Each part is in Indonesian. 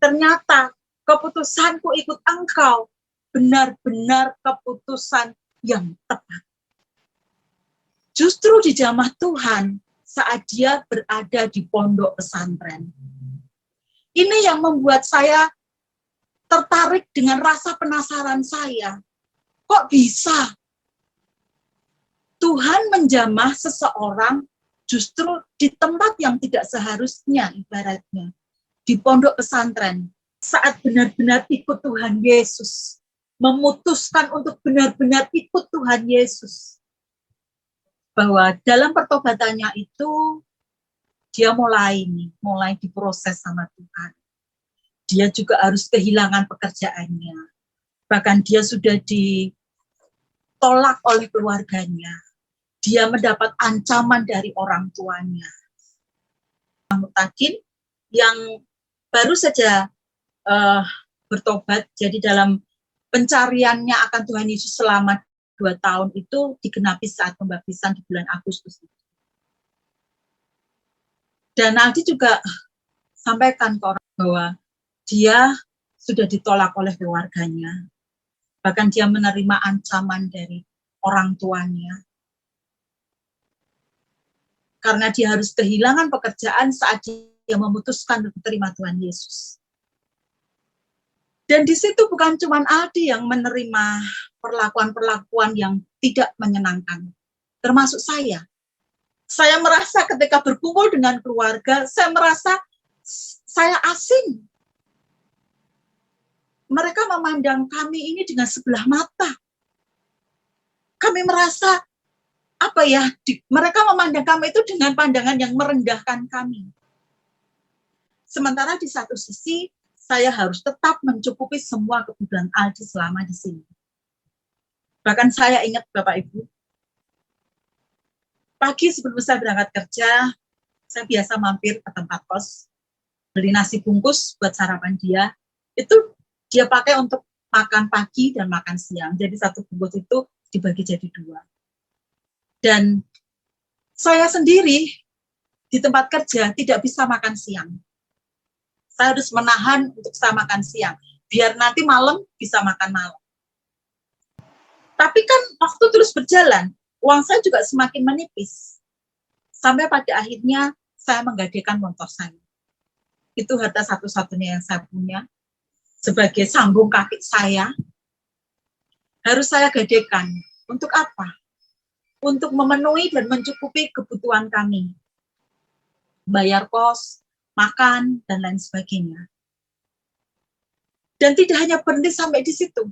Ternyata keputusanku ikut engkau benar-benar keputusan yang tepat. Justru di jamah Tuhan saat dia berada di pondok pesantren. Ini yang membuat saya tertarik dengan rasa penasaran saya. Kok bisa Tuhan menjamah seseorang justru di tempat yang tidak seharusnya, ibaratnya di pondok pesantren, saat benar-benar ikut Tuhan Yesus, memutuskan untuk benar-benar ikut Tuhan Yesus, bahwa dalam pertobatannya itu dia mulai diproses sama Tuhan. Dia juga harus kehilangan pekerjaannya, bahkan dia sudah ditolak oleh keluarganya. Dia mendapat ancaman dari orang tuanya. Mutakin yang baru saja bertobat, jadi dalam pencariannya akan Tuhan Yesus selama 2 tahun itu digenapi saat pembaptisan di bulan Agustus. Dan Aldi juga sampaikan ke orang bahwa dia sudah ditolak oleh keluarganya. Bahkan dia menerima ancaman dari orang tuanya. Karena dia harus kehilangan pekerjaan saat dia memutuskan untuk menerima Tuhan Yesus. Dan di situ bukan cuma Aldi yang menerima perlakuan-perlakuan yang tidak menyenangkan, termasuk saya. Saya merasa ketika berkumpul dengan keluarga, saya merasa saya asing. Mereka memandang kami ini dengan sebelah mata. Kami merasa mereka memandang kami itu dengan pandangan yang merendahkan kami. Sementara di satu sisi, saya harus tetap mencukupi semua kebutuhan Aldi selama di sini. Bahkan saya ingat Bapak Ibu, pagi sebelum saya berangkat kerja, saya biasa mampir ke tempat kos, beli nasi bungkus buat sarapan dia. Itu dia pakai untuk makan pagi dan makan siang. Jadi satu bungkus itu dibagi jadi 2. Dan saya sendiri di tempat kerja tidak bisa makan siang. Saya harus menahan untuk saya makan siang, biar nanti malam bisa makan malam. Tapi kan waktu terus berjalan, uang saya juga semakin menipis. Sampai pada akhirnya saya menggadaikan motor saya. Itu harta satu-satunya yang saya punya. Sebagai sambung kaki saya, harus saya gadaikan. Untuk apa? Untuk memenuhi dan mencukupi kebutuhan kami. Bayar kos, makan, dan lain sebagainya. Dan tidak hanya berhenti sampai di situ.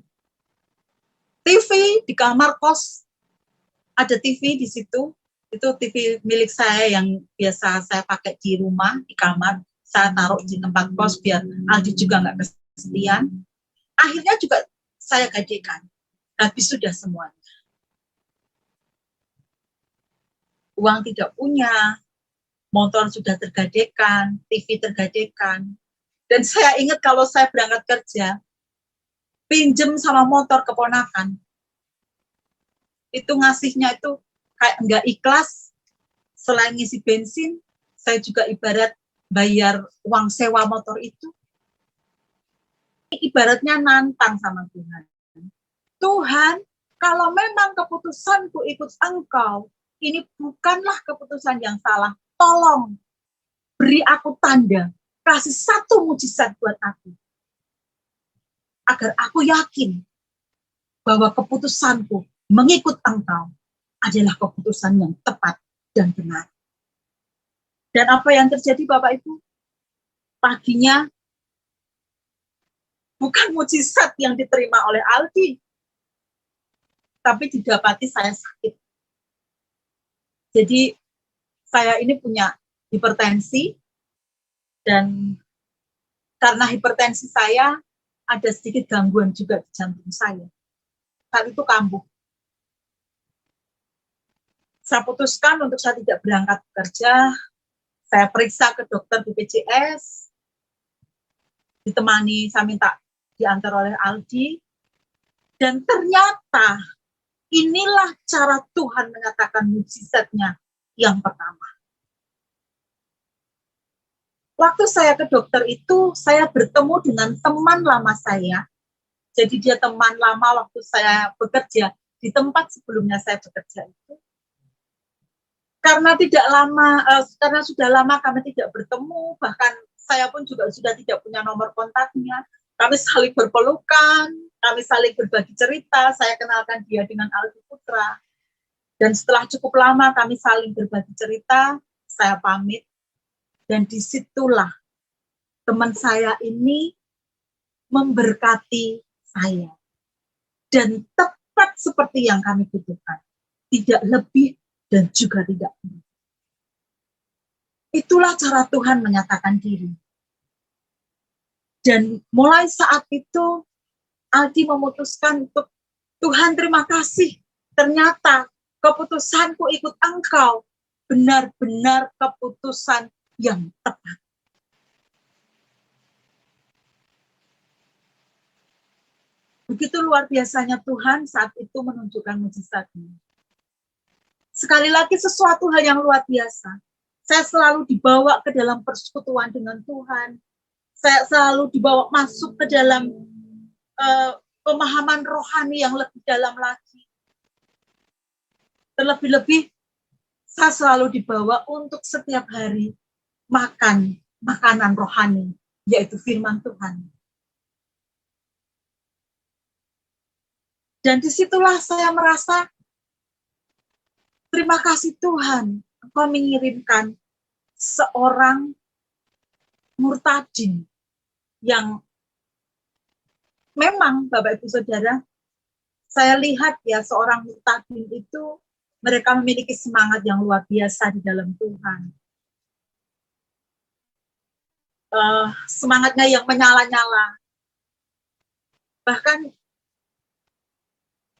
TV di kamar kos, ada TV di situ, itu TV milik saya yang biasa saya pakai di rumah, di kamar, saya taruh di tempat kos biar Aldi juga nggak kesepian. Akhirnya juga saya gadaikan, habis sudah semuanya. Uang tidak punya, motor sudah tergadaikan, TV tergadaikan. Dan saya ingat kalau saya berangkat kerja, pinjem sama motor keponakan, itu ngasihnya itu kayak enggak ikhlas. Selain ngisi bensin, saya juga ibarat bayar uang sewa motor itu. Ibaratnya nantang sama Tuhan. Tuhan, kalau memang keputusanku ikut engkau, ini bukanlah keputusan yang salah. Tolong, beri aku tanda, kasih satu mujizat buat aku. Agar aku yakin bahwa keputusanku mengikut engkau adalah keputusan yang tepat dan benar. Dan apa yang terjadi Bapak Ibu? Paginya, bukan mujizat yang diterima oleh Aldi, tapi didapati saya sakit. Jadi saya ini punya hipertensi, dan karena hipertensi saya ada sedikit gangguan juga di jantung saya. Saat itu kambuh. Saya putuskan untuk saya tidak berangkat bekerja. Saya periksa ke dokter BPJS, ditemani, saya minta diantar oleh Aldi, dan ternyata inilah cara Tuhan menyatakan mujizatnya yang pertama. waktu saya ke dokter itu, saya bertemu dengan teman lama saya. Jadi dia teman lama waktu saya bekerja di tempat sebelumnya saya bekerja itu. Karena karena sudah lama kami tidak bertemu, bahkan saya pun juga sudah tidak punya nomor kontaknya. Kami saling berpelukan, kami saling berbagi cerita. Saya kenalkan dia dengan Aldi Putra. Dan setelah cukup lama kami saling berbagi cerita, saya pamit. Dan disitulah teman saya ini memberkati saya. Dan tepat seperti yang kami butuhkan. Tidak lebih dan juga tidak kurang. Itulah cara Tuhan menyatakan diri. Dan mulai saat itu, Aldi memutuskan untuk, Tuhan terima kasih, ternyata keputusanku ikut Engkau, benar-benar keputusan yang tepat. Begitu luar biasanya Tuhan saat itu menunjukkan mujizatnya. Sekali lagi sesuatu hal yang luar biasa. Saya selalu dibawa ke dalam persekutuan dengan Tuhan. Saya selalu dibawa masuk ke dalam pemahaman rohani yang lebih dalam lagi. Terlebih-lebih, saya selalu dibawa untuk setiap hari makan makanan rohani, yaitu firman Tuhan. Dan disitulah saya merasa, terima kasih Tuhan, Engkau mengirimkan seorang murtadin yang memang Bapak Ibu Saudara, saya lihat ya seorang murtadin itu mereka memiliki semangat yang luar biasa di dalam Tuhan. Semangatnya yang menyala-nyala. Bahkan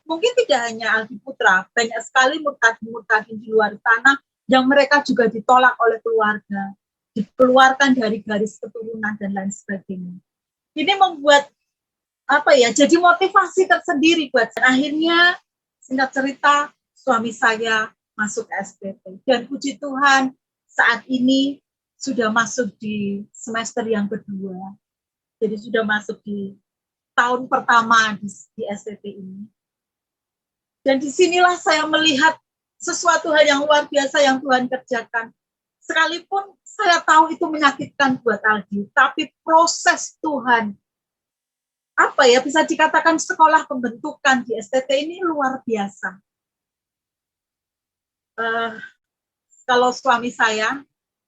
mungkin tidak hanya Aldi Putra, banyak sekali murtadin-murtadin di luar sana yang mereka juga ditolak oleh keluarga, dikeluarkan dari garis keturunan dan lain sebagainya. Ini membuat jadi motivasi tersendiri buat saya. Akhirnya singkat cerita suami saya masuk SPT dan puji Tuhan saat ini sudah masuk di semester yang kedua. Jadi sudah masuk di tahun pertama di SPT ini. Dan disinilah saya melihat sesuatu hal yang luar biasa yang Tuhan kerjakan. Sekalipun saya tahu itu menyakitkan buat Aldi, tapi proses Tuhan, bisa dikatakan sekolah pembentukan di STT ini luar biasa. Kalau suami saya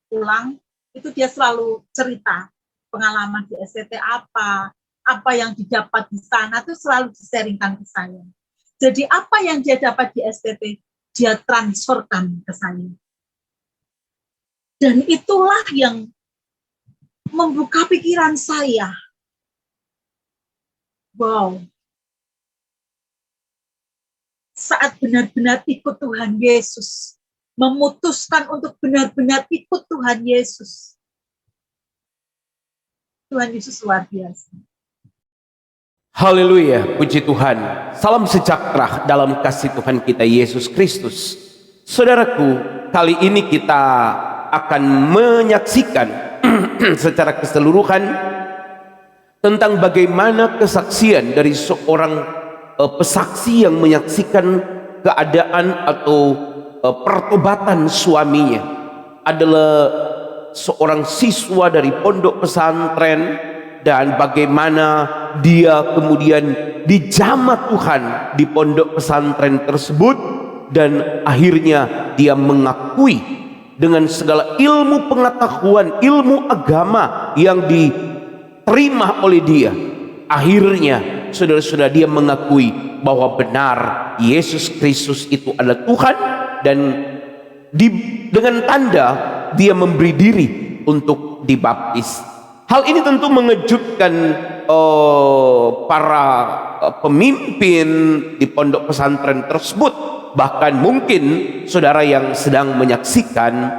pulang, itu dia selalu cerita pengalaman di STT apa yang didapat di sana, itu selalu disaringkan ke saya. Jadi apa yang dia dapat di STT, dia transferkan ke saya. Dan itulah yang membuka pikiran saya. Wow. Saat benar-benar ikut Tuhan Yesus, memutuskan untuk benar-benar ikut Tuhan Yesus. Tuhan Yesus luar biasa. Haleluya, puji Tuhan. Salam sejahtera dalam kasih Tuhan kita Yesus Kristus. Saudaraku, kali ini kita akan menyaksikan secara keseluruhan tentang bagaimana kesaksian dari seorang pesaksi yang menyaksikan keadaan atau pertobatan suaminya. Adalah seorang siswa dari pondok pesantren, dan bagaimana dia kemudian dijamah Tuhan di pondok pesantren tersebut, dan akhirnya dia mengakui dengan segala ilmu pengetahuan, ilmu agama yang diterima oleh dia. Akhirnya saudara-saudara, dia mengakui bahwa benar Yesus Kristus itu adalah Tuhan, dan dengan tanda dia memberi diri untuk dibaptis. Hal ini tentu mengejutkan para pemimpin di pondok pesantren tersebut, bahkan mungkin saudara yang sedang menyaksikan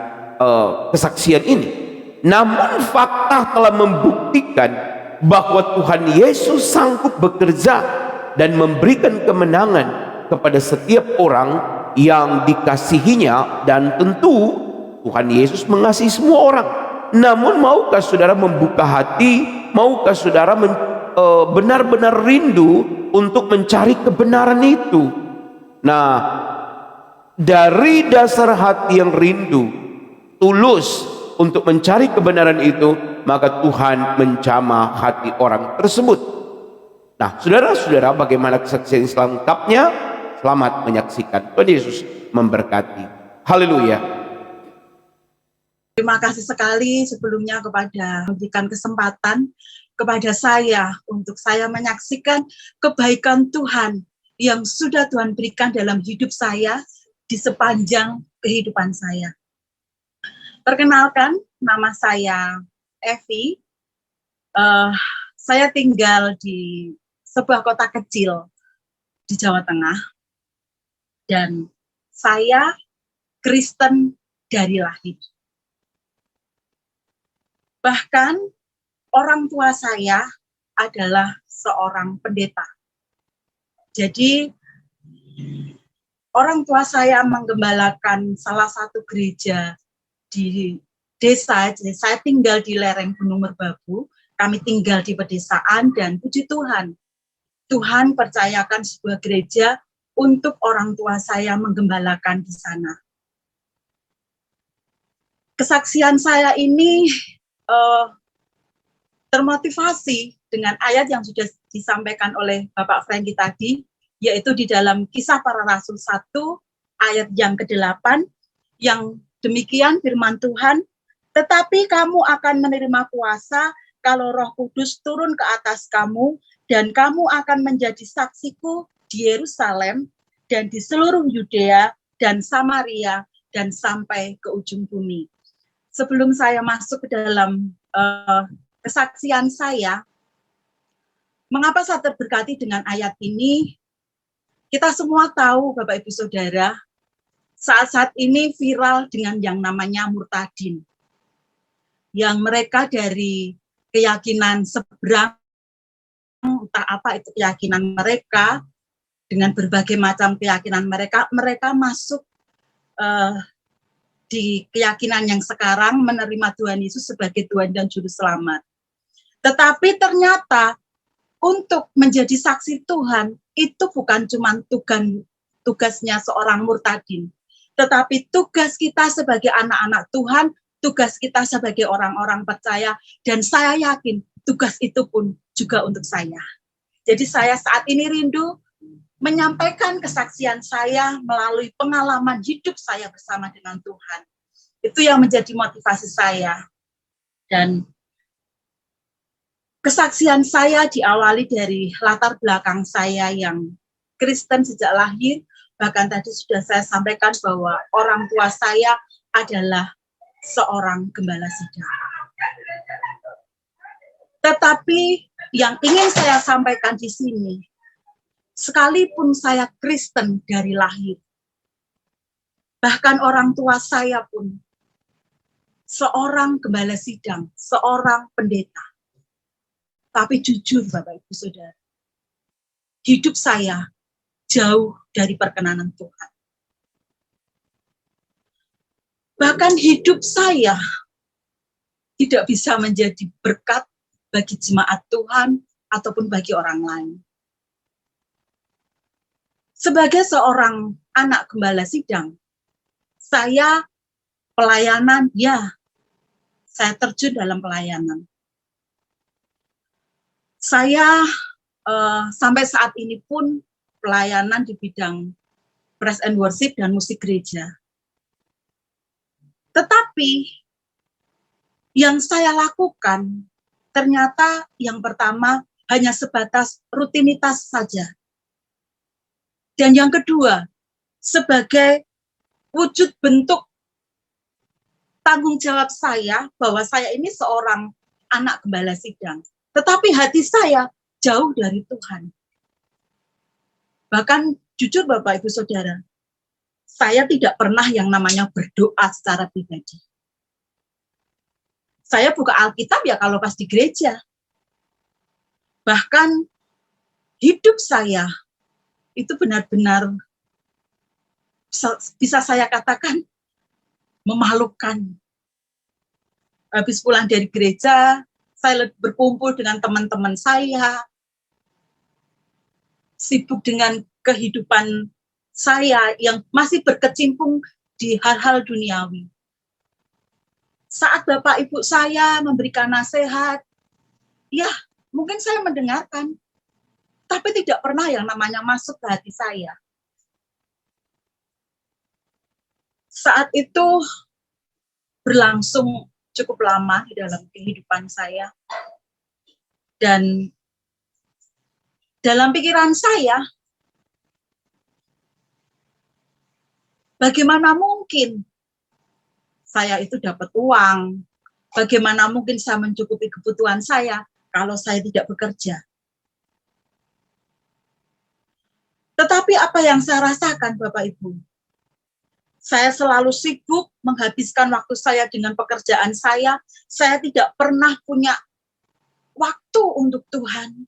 kesaksian ini. Namun fakta telah membuktikan bahwa Tuhan Yesus sanggup bekerja dan memberikan kemenangan kepada setiap orang yang dikasihinya, dan tentu Tuhan Yesus mengasihi semua orang. Namun maukah saudara membuka hati? Maukah saudara benar-benar rindu untuk mencari kebenaran itu? Nah, dari dasar hati yang rindu, tulus untuk mencari kebenaran itu, maka Tuhan menjamah hati orang tersebut. Nah, saudara-saudara, bagaimana kesaksian selengkapnya? Selamat menyaksikan. Tuhan Yesus memberkati. Haleluya. Terima kasih sekali sebelumnya kepada memberikan kesempatan kepada saya untuk saya menyaksikan kebaikan Tuhan yang sudah Tuhan berikan dalam hidup saya di sepanjang kehidupan saya. Perkenalkan, nama saya Evi. Saya tinggal di sebuah kota kecil di Jawa Tengah dan saya Kristen dari lahir. Bahkan orang tua saya adalah seorang pendeta. Jadi orang tua saya menggembalakan salah satu gereja di desa. Jadi saya tinggal di lereng Gunung Merbabu, kami tinggal di pedesaan dan puji Tuhan. Tuhan percayakan sebuah gereja untuk orang tua saya menggembalakan di sana. Kesaksian saya ini termotivasi dengan ayat yang sudah disampaikan oleh Bapak Franky tadi, yaitu di dalam Kisah Para Rasul 1 ayat yang ke-8, yang demikian firman Tuhan, tetapi kamu akan menerima kuasa kalau Roh Kudus turun ke atas kamu, dan kamu akan menjadi saksiku di Yerusalem dan di seluruh Yudea dan Samaria dan sampai ke ujung bumi. Sebelum saya masuk ke dalam kesaksian saya, mengapa saya terberkati dengan ayat ini? Kita semua tahu, Bapak Ibu Saudara, saat-saat ini viral dengan yang namanya murtadin. Yang mereka dari keyakinan seberang, entah apa itu keyakinan mereka, dengan berbagai macam keyakinan mereka masuk di keyakinan yang sekarang menerima Tuhan Yesus sebagai Tuhan dan Juru Selamat. Tetapi ternyata untuk menjadi saksi Tuhan itu bukan cuma tugasnya seorang murtadin, tetapi tugas kita sebagai anak-anak Tuhan, tugas kita sebagai orang-orang percaya, dan saya yakin tugas itu pun juga untuk saya. Jadi saya saat ini rindu menyampaikan kesaksian saya melalui pengalaman hidup saya bersama dengan Tuhan. Itu yang menjadi motivasi saya. Dan kesaksian saya diawali dari latar belakang saya yang Kristen sejak lahir. Bahkan tadi sudah saya sampaikan bahwa orang tua saya adalah seorang gembala sidang. Tetapi yang ingin saya sampaikan di sini, sekalipun saya Kristen dari lahir, bahkan orang tua saya pun seorang gembala sidang, seorang pendeta. Tapi jujur Bapak Ibu Saudara, hidup saya jauh dari perkenanan Tuhan. Bahkan hidup saya tidak bisa menjadi berkat bagi jemaat Tuhan ataupun bagi orang lain. Sebagai seorang anak gembala sidang, saya pelayanan, ya, saya terjun dalam pelayanan. Saya sampai saat ini pun pelayanan di bidang praise and worship dan musik gereja. Tetapi yang saya lakukan ternyata yang pertama hanya sebatas rutinitas saja. Dan yang kedua, sebagai wujud bentuk tanggung jawab saya bahwa saya ini seorang anak gembala sidang. Tetapi hati saya jauh dari Tuhan. Bahkan jujur Bapak Ibu Saudara, saya tidak pernah yang namanya berdoa secara pribadi. Saya buka Alkitab ya kalau pas di gereja. Bahkan hidup saya itu benar-benar bisa saya katakan memalukan. habis pulang dari gereja, saya berkumpul dengan teman-teman saya, sibuk dengan kehidupan saya yang masih berkecimpung di hal-hal duniawi. Saat Bapak Ibu saya memberikan nasihat, ya mungkin saya mendengarkan, tapi tidak pernah yang namanya masuk ke hati saya. Saat itu berlangsung cukup lama di dalam kehidupan saya. Dan dalam pikiran saya, bagaimana mungkin saya itu dapat uang? Bagaimana mungkin saya mencukupi kebutuhan saya kalau saya tidak bekerja? Tetapi apa yang saya rasakan, Bapak Ibu? Saya selalu sibuk menghabiskan waktu saya dengan pekerjaan saya. Saya tidak pernah punya waktu untuk Tuhan.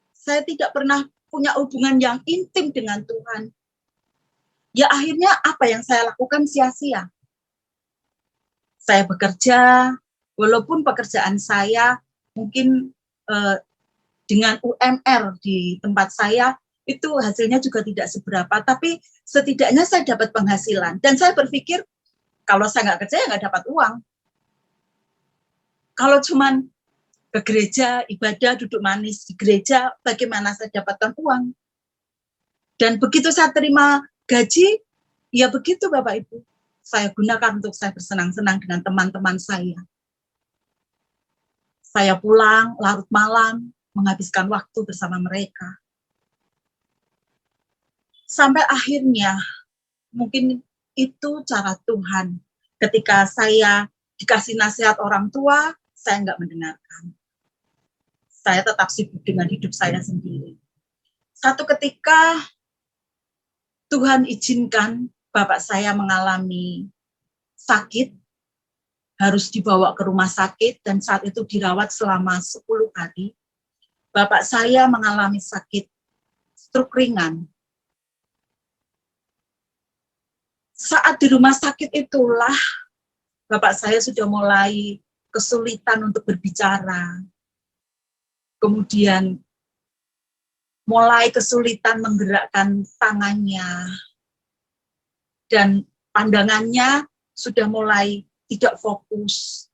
Saya tidak pernah punya hubungan yang intim dengan Tuhan. Ya akhirnya apa yang saya lakukan sia-sia. Saya bekerja, walaupun pekerjaan saya mungkin dengan UMR di tempat saya, itu hasilnya juga tidak seberapa, tapi setidaknya saya dapat penghasilan. Dan saya berpikir, kalau saya nggak kerja, ya nggak dapat uang. Kalau cuman ke gereja, ibadah, duduk manis di gereja, bagaimana saya dapatkan uang? Dan begitu saya terima gaji, ya begitu Bapak Ibu. Saya gunakan untuk saya bersenang-senang dengan teman-teman saya. Saya pulang larut malam, menghabiskan waktu bersama mereka. Sampai akhirnya, mungkin itu cara Tuhan. Ketika saya dikasih nasihat orang tua, saya nggak mendengarkan. Saya tetap sibuk dengan hidup saya sendiri. Satu ketika, Tuhan izinkan bapak saya mengalami sakit, harus dibawa ke rumah sakit, dan saat itu dirawat selama 10 hari. Bapak saya mengalami sakit stroke ringan. Saat di rumah sakit itulah, bapak saya sudah mulai kesulitan untuk berbicara. Kemudian mulai kesulitan menggerakkan tangannya. Dan pandangannya sudah mulai tidak fokus.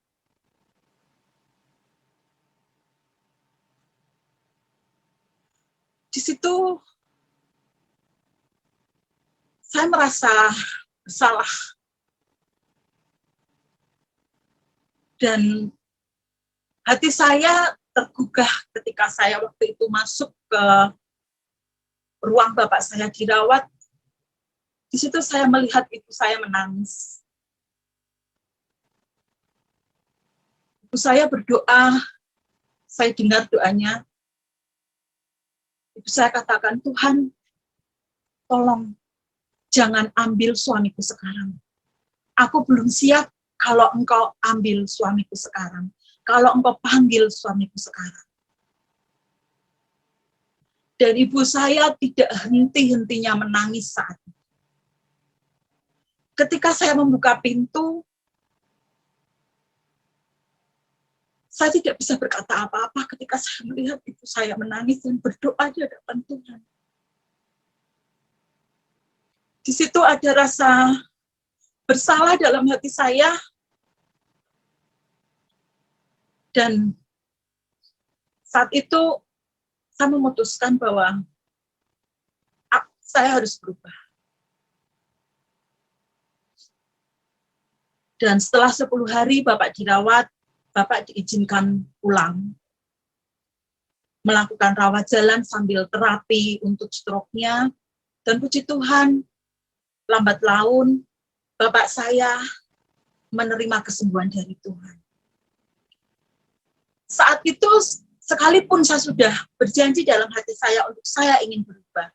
Di situ saya merasa bersalah. Dan hati saya tergugah ketika saya waktu itu masuk ke ruang bapak saya dirawat. Di situ saya melihat ibu saya menangis. Ibu saya berdoa, saya dengar doanya. Ibu saya katakan, Tuhan, tolong jangan ambil suamiku sekarang. Aku belum siap kalau engkau ambil suamiku sekarang. Kalau engkau panggil suamiku sekarang. Dan ibu saya tidak henti-hentinya menangis saat itu. Ketika saya membuka pintu, saya tidak bisa berkata apa-apa ketika saya melihat ibu saya menangis dan berdoa di hadapan Tuhan. Di situ ada rasa bersalah dalam hati saya. Dan saat itu saya memutuskan bahwa saya harus berubah. Dan setelah 10 hari Bapak dirawat, Bapak diizinkan pulang. Melakukan rawat jalan sambil terapi untuk stroke-nya. Dan puji Tuhan, lambat laun, Bapak saya menerima kesembuhan dari Tuhan. Saat itu, sekalipun saya sudah berjanji dalam hati saya untuk saya ingin berubah,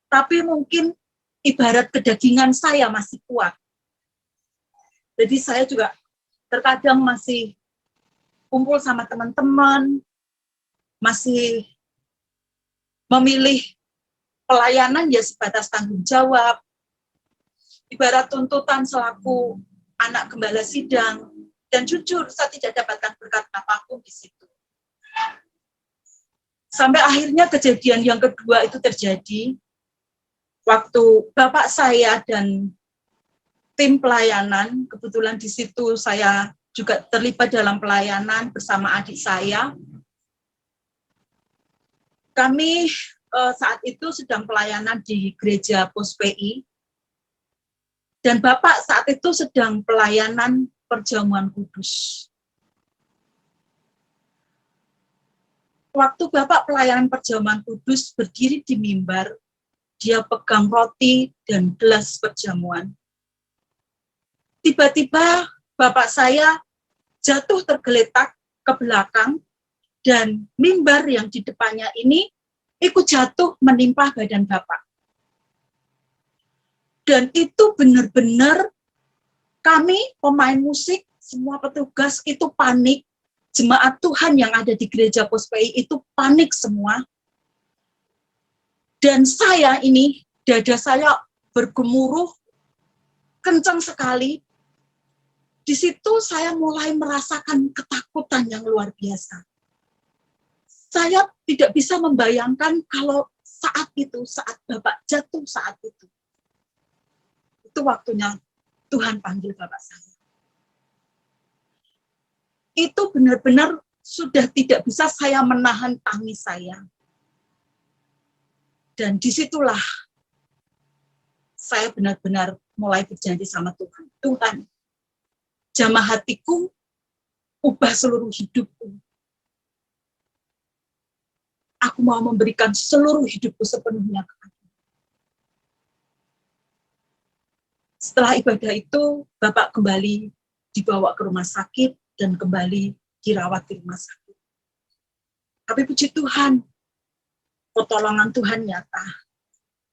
tapi mungkin ibarat kedagingan saya masih kuat. Jadi saya juga terkadang masih kumpul sama teman-teman, masih memilih pelayanan ya sebatas tanggung jawab, ibarat tuntutan selaku anak gembala sidang, Dan jujur, saya tidak dapatkan berkat apapun di situ. Sampai akhirnya kejadian yang kedua itu terjadi waktu bapak saya dan tim pelayanan, kebetulan di situ saya juga terlibat dalam pelayanan bersama adik saya. Kami saat itu sedang pelayanan di gereja Pos PI, dan bapak saat itu sedang pelayanan perjamuan kudus. Waktu bapak pelayanan perjamuan kudus berdiri di mimbar, dia pegang roti dan gelas perjamuan. Tiba-tiba bapak saya jatuh tergeletak ke belakang, dan mimbar yang di depannya ini ikut jatuh menimpa badan bapak. Dan itu benar-benar kami pemain musik, semua petugas itu panik. Jemaat Tuhan yang ada di gereja Pos PI itu panik semua. Dan saya ini, dada saya bergemuruh, kencang sekali. Di situ saya mulai merasakan ketakutan yang luar biasa. Saya tidak bisa membayangkan kalau saat itu, saat Bapak jatuh saat itu waktunya Tuhan panggil Bapak saya. Itu benar-benar sudah tidak bisa saya menahan tangis saya. Dan disitulah saya benar-benar mulai berjanji sama Tuhan. Tuhan, jamah hatiku, ubah seluruh hidupku. Aku mau memberikan seluruh hidupku sepenuhnya kepadamu. Setelah ibadah itu, Bapak kembali dibawa ke rumah sakit dan kembali dirawat di rumah sakit. Tapi puji Tuhan, pertolongan Tuhan nyata.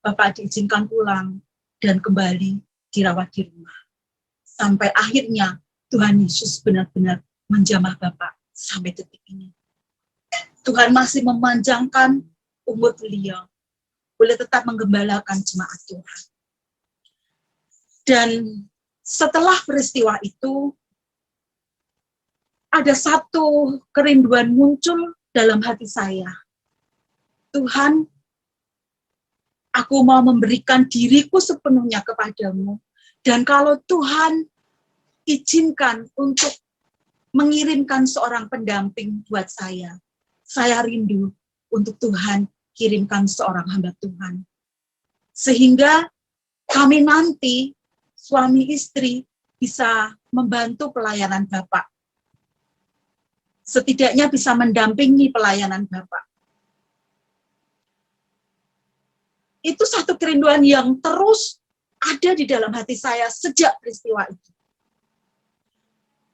Bapak diizinkan pulang dan kembali dirawat di rumah. Sampai akhirnya Tuhan Yesus benar-benar menjamah Bapak sampai detik ini. Tuhan masih memanjangkan umur beliau, boleh tetap menggembalakan jemaat Tuhan. Dan setelah peristiwa itu, ada satu kerinduan muncul dalam hati saya. Tuhan, aku mau memberikan diriku sepenuhnya kepadamu. Dan kalau Tuhan izinkan untuk mengirimkan seorang pendamping buat saya rindu untuk Tuhan kirimkan seorang hamba Tuhan. Sehingga kami nanti, suami istri, bisa membantu pelayanan Bapak. Setidaknya bisa mendampingi pelayanan Bapak. Itu satu kerinduan yang terus ada di dalam hati saya sejak peristiwa itu.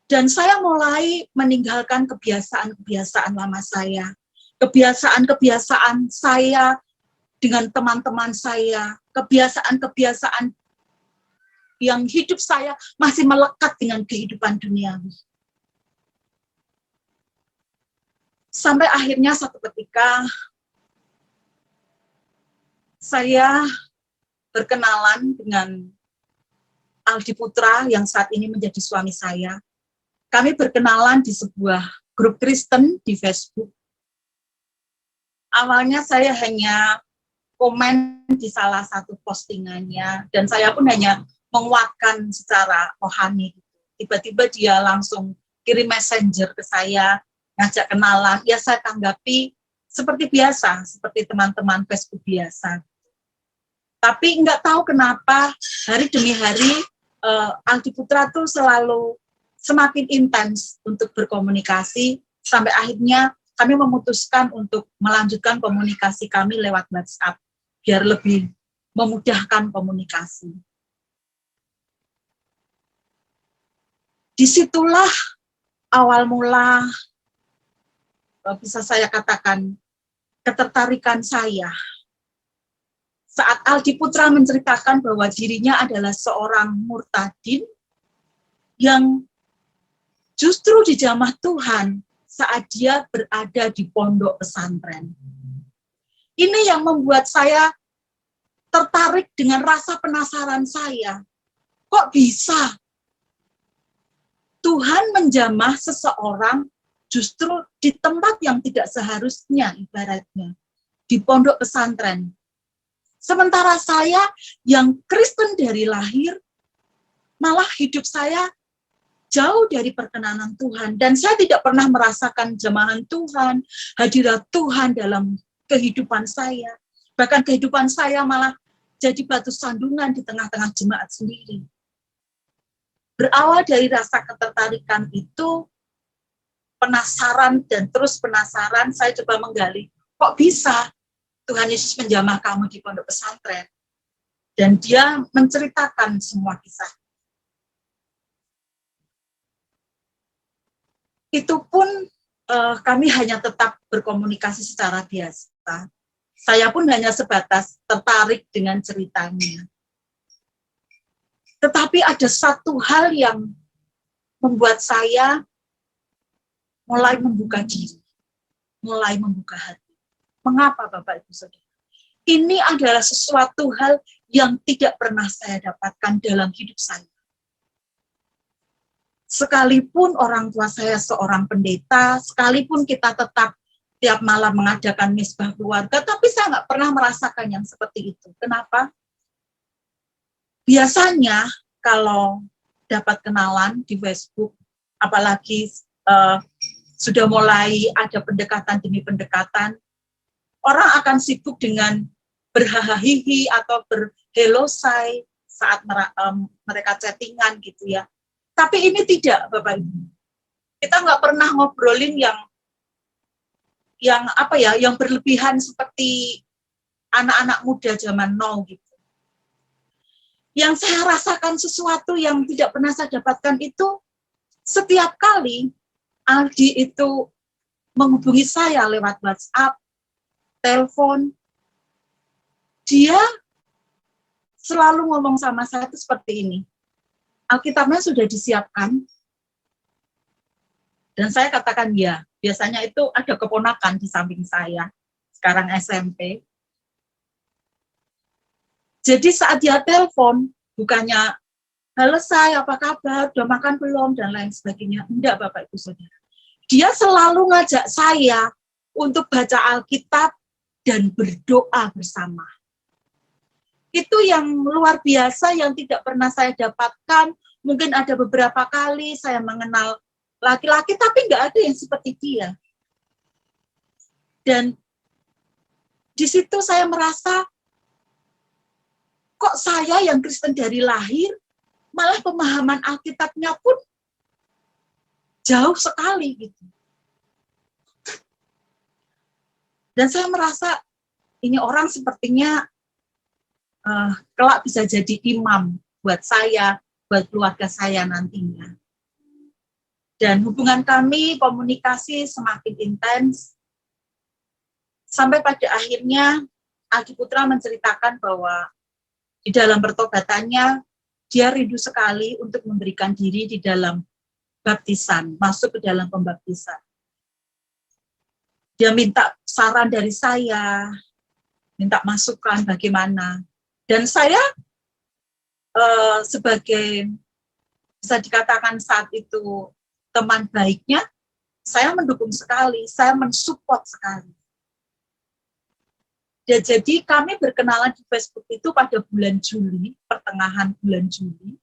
Dan saya mulai meninggalkan kebiasaan-kebiasaan lama saya. Kebiasaan-kebiasaan saya dengan teman-teman saya. Kebiasaan-kebiasaan yang hidup saya masih melekat dengan kehidupan duniawi. Sampai akhirnya satu ketika saya berkenalan dengan Aldi Putra yang saat ini menjadi suami saya. Kami berkenalan di sebuah grup Kristen di Facebook. Awalnya saya hanya komen di salah satu postingannya, dan saya pun hanya menguatkan secara rohani. Tiba-tiba dia langsung kirim messenger ke saya, ngajak kenalan, ya saya tanggapi seperti biasa, seperti teman-teman Facebook biasa. Tapi nggak tahu kenapa hari demi hari Aldi Putra tuh selalu semakin intens untuk berkomunikasi, sampai akhirnya kami memutuskan untuk melanjutkan komunikasi kami lewat WhatsApp, biar lebih memudahkan komunikasi. Disitulah awal mula, bisa saya katakan, ketertarikan saya. Saat Aldi Putra menceritakan bahwa dirinya adalah seorang murtadin yang justru dijamah Tuhan saat dia berada di pondok pesantren. Ini yang membuat saya tertarik dengan rasa penasaran saya. Kok bisa Tuhan menjamah seseorang justru di tempat yang tidak seharusnya, ibaratnya di pondok pesantren. Sementara saya yang Kristen dari lahir, malah hidup saya jauh dari perkenanan Tuhan. Dan saya tidak pernah merasakan jamahan Tuhan, hadirat Tuhan dalam kehidupan saya. Bahkan kehidupan saya malah jadi batu sandungan di tengah-tengah jemaat sendiri. Berawal dari rasa ketertarikan itu, penasaran dan terus penasaran, saya coba menggali, kok bisa Tuhan Yesus menjamah kamu di pondok pesantren? Dan dia menceritakan semua kisah. Itu pun kami hanya tetap berkomunikasi secara biasa. Saya pun hanya sebatas tertarik dengan ceritanya. Tetapi ada satu hal yang membuat saya mulai membuka diri, mulai membuka hati. Mengapa Bapak Ibu Saudara? Ini adalah sesuatu hal yang tidak pernah saya dapatkan dalam hidup saya. Sekalipun orang tua saya seorang pendeta, sekalipun kita tetap tiap malam mengadakan misbah keluarga, tapi saya nggak pernah merasakan yang seperti itu. Kenapa? Biasanya kalau dapat kenalan di Facebook, apalagi sudah mulai ada pendekatan demi pendekatan, orang akan sibuk dengan berhahaha atau berhelosai saat mereka chattingan gitu ya. Tapi ini tidak, Bapak Ibu. Kita nggak pernah ngobrolin yang berlebihan seperti anak-anak muda zaman now gitu. Yang saya rasakan sesuatu yang tidak pernah saya dapatkan itu setiap kali Aldi itu menghubungi saya lewat WhatsApp, telepon, dia selalu ngomong sama saya itu seperti ini. Alkitabnya sudah disiapkan? Dan saya katakan ya, biasanya itu ada keponakan di samping saya, sekarang SMP. Jadi saat dia telepon, bukannya, halo saya, apa kabar, udah makan belum, dan lain sebagainya. Enggak Bapak Ibu Saudara. Dia selalu ngajak saya untuk baca Alkitab dan berdoa bersama. Itu yang luar biasa yang tidak pernah saya dapatkan. Mungkin ada beberapa kali saya mengenal laki-laki, tapi nggak ada yang seperti dia. Dan di situ saya merasa, kok saya yang Kristen dari lahir, malah pemahaman Alkitabnya pun jauh sekali gitu. Dan saya merasa, ini orang sepertinya kelak bisa jadi imam buat saya, buat keluarga saya nantinya. Dan hubungan kami, komunikasi semakin intens, sampai pada akhirnya Aldi Putra menceritakan bahwa di dalam pertobatannya, dia rindu sekali untuk memberikan diri di dalam baptisan, masuk ke dalam pembaptisan. Dia minta saran dari saya, minta masukan bagaimana. Dan saya sebagai bisa dikatakan saat itu teman baiknya, saya mendukung sekali, saya mensupport sekali. Ya, jadi kami berkenalan di Facebook itu pada bulan Juli, pertengahan bulan Juli,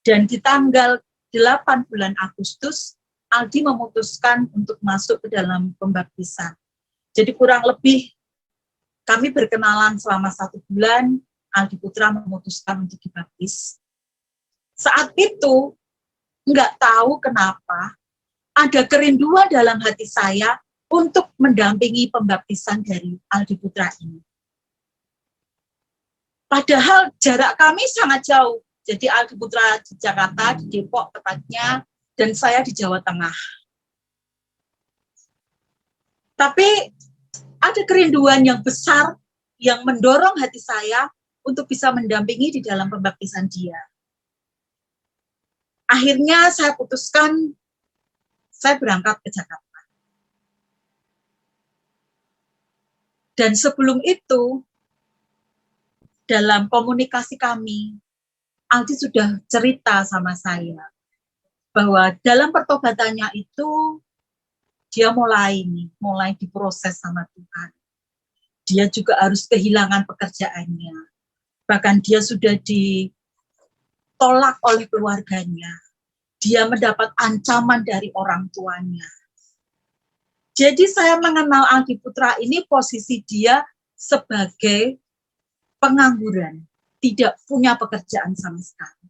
dan di tanggal 8 bulan Agustus, Aldi memutuskan untuk masuk ke dalam pembaptisan. Jadi kurang lebih kami berkenalan selama 1 bulan, Aldi Putra memutuskan untuk dibaptis. Saat itu, nggak tahu kenapa, ada kerinduan dalam hati saya untuk mendampingi pembaptisan dari Aldi Putra ini. Padahal jarak kami sangat jauh. Jadi Aldi Putra di Jakarta, di Depok tepatnya, dan saya di Jawa Tengah. Tapi ada kerinduan yang besar yang mendorong hati saya untuk bisa mendampingi di dalam pembaptisan dia. Akhirnya saya putuskan, saya berangkat ke Jakarta. Dan sebelum itu, dalam komunikasi kami, Aldi sudah cerita sama saya bahwa dalam pertobatannya itu dia mulai diproses sama Tuhan. Dia juga harus kehilangan pekerjaannya. Bahkan dia sudah ditolak oleh keluarganya. Dia mendapat ancaman dari orang tuanya. Jadi saya mengenal Aldi Putra ini posisi dia sebagai pengangguran, tidak punya pekerjaan sama sekali.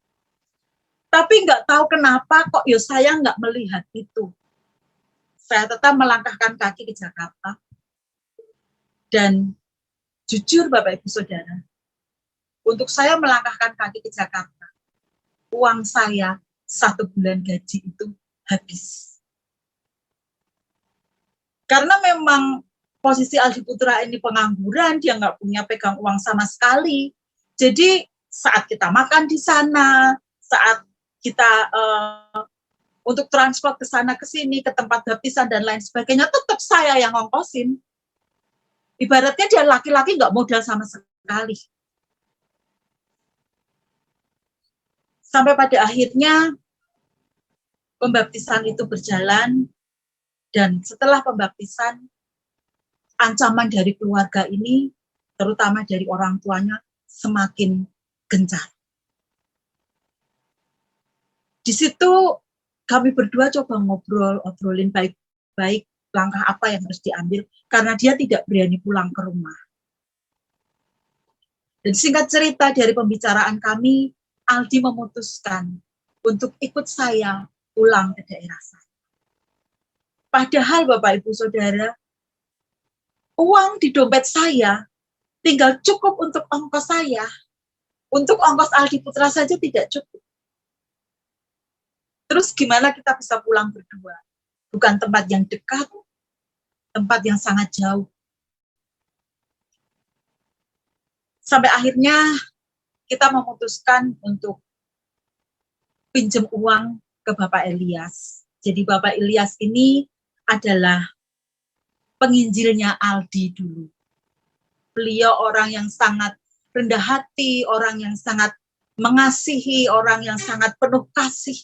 Tapi nggak tahu kenapa kok saya nggak melihat itu. Saya tetap melangkahkan kaki ke Jakarta. Dan jujur Bapak Ibu Saudara, untuk saya melangkahkan kaki ke Jakarta, uang saya 1 bulan gaji itu habis. Karena memang posisi Aldi Putra ini pengangguran, dia nggak punya pegang uang sama sekali. Jadi saat kita makan di sana, saat kita untuk transport ke sana ke sini, ke tempat baptisan dan lain sebagainya, tetap saya yang ngongkosin. Ibaratnya dia laki-laki nggak modal sama sekali. Sampai pada akhirnya pembaptisan itu berjalan, dan setelah pembaptisan, ancaman dari keluarga ini, terutama dari orang tuanya, semakin gencar. Di situ kami berdua coba obrolin baik-baik langkah apa yang harus diambil, karena dia tidak berani pulang ke rumah. Dan singkat cerita dari pembicaraan kami, Aldi memutuskan untuk ikut saya pulang ke daerah saya. Padahal Bapak Ibu Saudara, uang di dompet saya tinggal cukup untuk ongkos saya. Untuk ongkos Aldi Putra saja tidak cukup. Terus gimana kita bisa pulang berdua? Bukan tempat yang dekat, tempat yang sangat jauh. Sampai akhirnya kita memutuskan untuk pinjam uang ke Bapak Elias. Jadi Bapak Elias ini adalah penginjilnya Aldi dulu. Beliau orang yang sangat rendah hati, orang yang sangat mengasihi, orang yang sangat penuh kasih,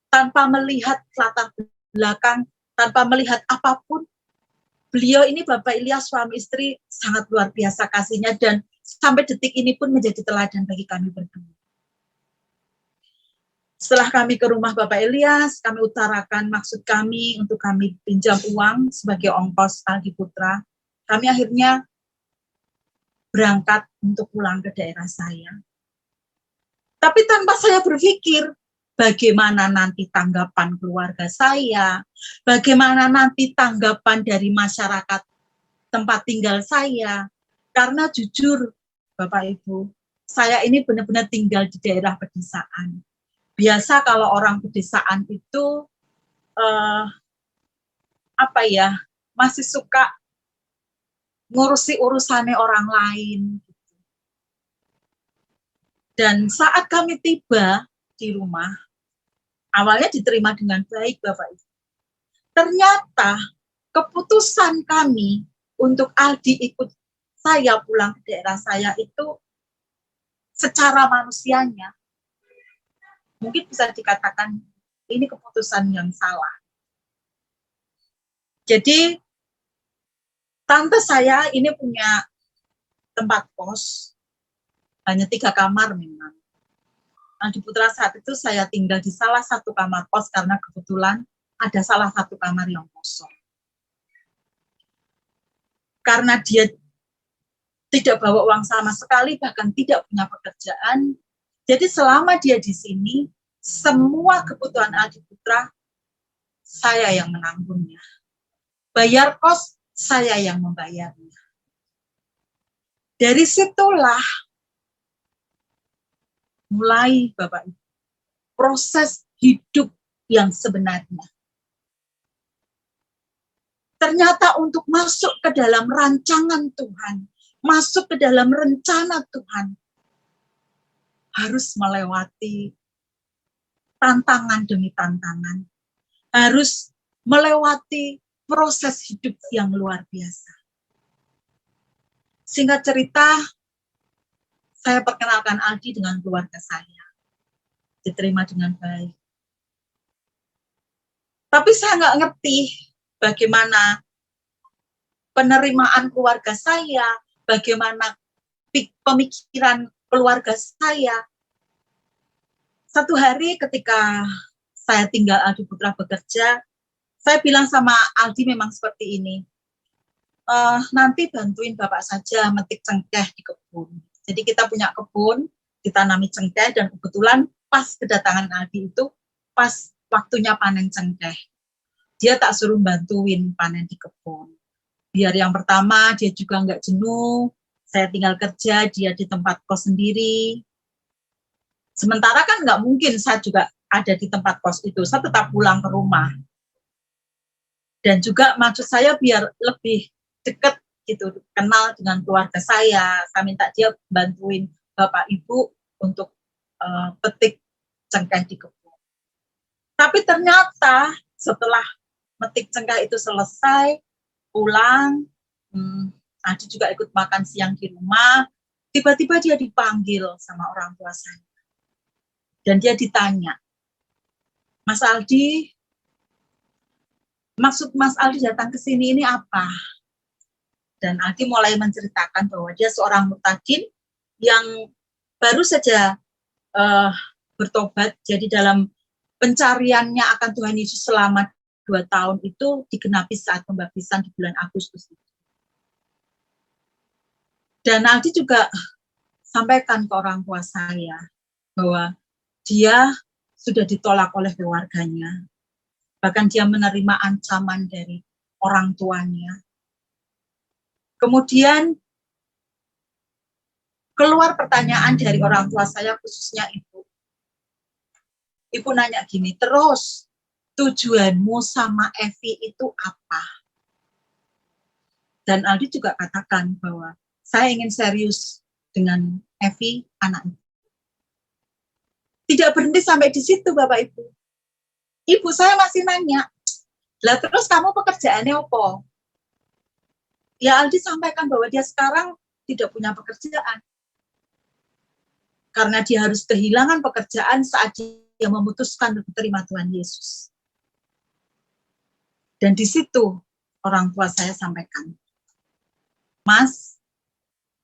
tanpa melihat latar belakang, tanpa melihat apapun. Beliau ini Bapak Elias suami istri sangat luar biasa kasihnya, dan sampai detik ini pun menjadi teladan bagi kami berdua. Setelah kami ke rumah Bapak Elias, kami utarakan maksud kami untuk kami pinjam uang sebagai ongkos Aldi Putra. Kami akhirnya berangkat untuk pulang ke daerah saya. Tapi tanpa saya berpikir, bagaimana nanti tanggapan keluarga saya, bagaimana nanti tanggapan dari masyarakat tempat tinggal saya. Karena jujur, Bapak Ibu, saya ini benar-benar tinggal di daerah pedesaan. Biasa kalau orang pedesaan itu masih suka ngurusi urusannya orang lain. Dan saat kami tiba di rumah, awalnya diterima dengan baik Bapak Ibu. Ternyata keputusan kami untuk Aldi ikut saya pulang ke daerah saya itu secara manusianya mungkin bisa dikatakan ini keputusan yang salah. Jadi tante saya ini punya tempat kos, hanya 3 kamar memang. Aldi Putra saat itu saya tinggal di salah satu kamar kos karena kebetulan ada salah satu kamar yang kosong. Karena dia tidak bawa uang sama sekali, bahkan tidak punya pekerjaan, jadi selama dia di sini, semua kebutuhan Aldi Putra saya yang menanggungnya. Bayar kos, saya yang membayarnya. Dari situlah mulai Bapak Ibu, proses hidup yang sebenarnya. Ternyata untuk masuk ke dalam rancangan Tuhan, masuk ke dalam rencana Tuhan, harus melewati tantangan demi tantangan, harus melewati proses hidup yang luar biasa. Singkat cerita, saya perkenalkan Aldi dengan keluarga saya. Diterima dengan baik. Tapi saya nggak ngerti bagaimana penerimaan keluarga saya, bagaimana pemikiran keluarga saya. Satu hari ketika saya tinggal Aldi Putra bekerja, saya bilang sama Aldi memang seperti ini, nanti bantuin Bapak saja metik cengkeh di kebun. Jadi kita punya kebun, ditanami cengkeh, dan kebetulan pas kedatangan Aldi itu, pas waktunya panen cengkeh. Dia tak suruh bantuin panen di kebun. Biar yang pertama dia juga nggak jenuh, saya tinggal kerja, dia di tempat kos sendiri. Sementara kan nggak mungkin saya juga ada di tempat kos itu, saya tetap pulang ke rumah. Dan juga maksud saya biar lebih dekat gitu, kenal dengan keluarga saya minta dia bantuin Bapak Ibu untuk petik cengkeh di kebun. Tapi ternyata setelah metik cengkeh itu selesai, pulang, Adi juga ikut makan siang di rumah, tiba-tiba dia dipanggil sama orang tua saya. Dan dia ditanya, Mas Aldi, maksud Mas Aldi datang ke sini ini apa? Dan Aldi mulai menceritakan bahwa dia seorang murtadin yang baru saja bertobat. Jadi dalam pencariannya akan Tuhan Yesus selama 2 tahun itu digenapi saat pembaptisan di bulan Agustus. Dan Aldi juga sampaikan ke orang tua saya bahwa dia sudah ditolak oleh keluarganya. Bahkan dia menerima ancaman dari orang tuanya. Kemudian keluar pertanyaan dari orang tua saya, khususnya ibu. Ibu nanya gini, terus tujuanmu sama Evi itu apa? Dan Aldi juga katakan bahwa saya ingin serius dengan Evi, anak ibu. Tidak berhenti sampai di situ, Bapak Ibu. Ibu saya masih nanya, lah terus kamu pekerjaannya apa? Ya Aldi sampaikan bahwa dia sekarang tidak punya pekerjaan. Karena dia harus kehilangan pekerjaan saat dia memutuskan untuk menerima Tuhan Yesus. Dan di situ orang tua saya sampaikan, Mas,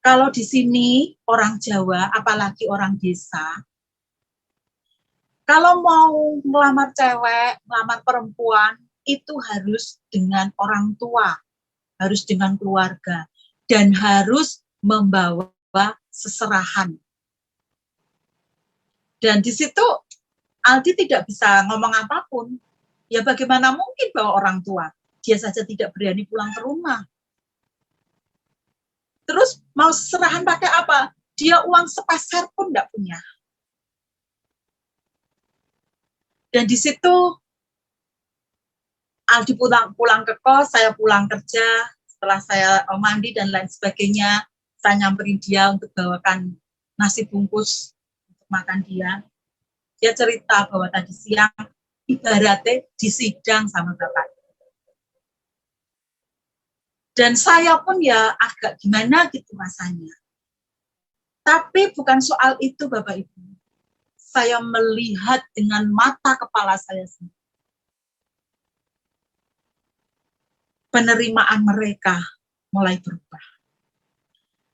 kalau di sini orang Jawa, apalagi orang desa, kalau mau melamar cewek, melamar perempuan, itu harus dengan orang tua, harus dengan keluarga, dan harus membawa seserahan. Dan di situ Aldi tidak bisa ngomong apapun. Ya bagaimana mungkin bawa orang tua? Dia saja tidak berani pulang ke rumah. Terus mau seserahan pakai apa? Dia uang sepeser pun tidak punya. Dan di situ Aldi pulang ke kos, saya pulang kerja, setelah saya mandi dan lain sebagainya, saya nyamperin dia untuk bawakan nasi bungkus untuk makan dia. Dia cerita bahwa tadi siang ibaratnya disidang sama bapak. Dan saya pun ya agak gimana gitu rasanya. Tapi bukan soal itu Bapak Ibu. Saya melihat dengan mata kepala saya sendiri. Penerimaan mereka mulai berubah.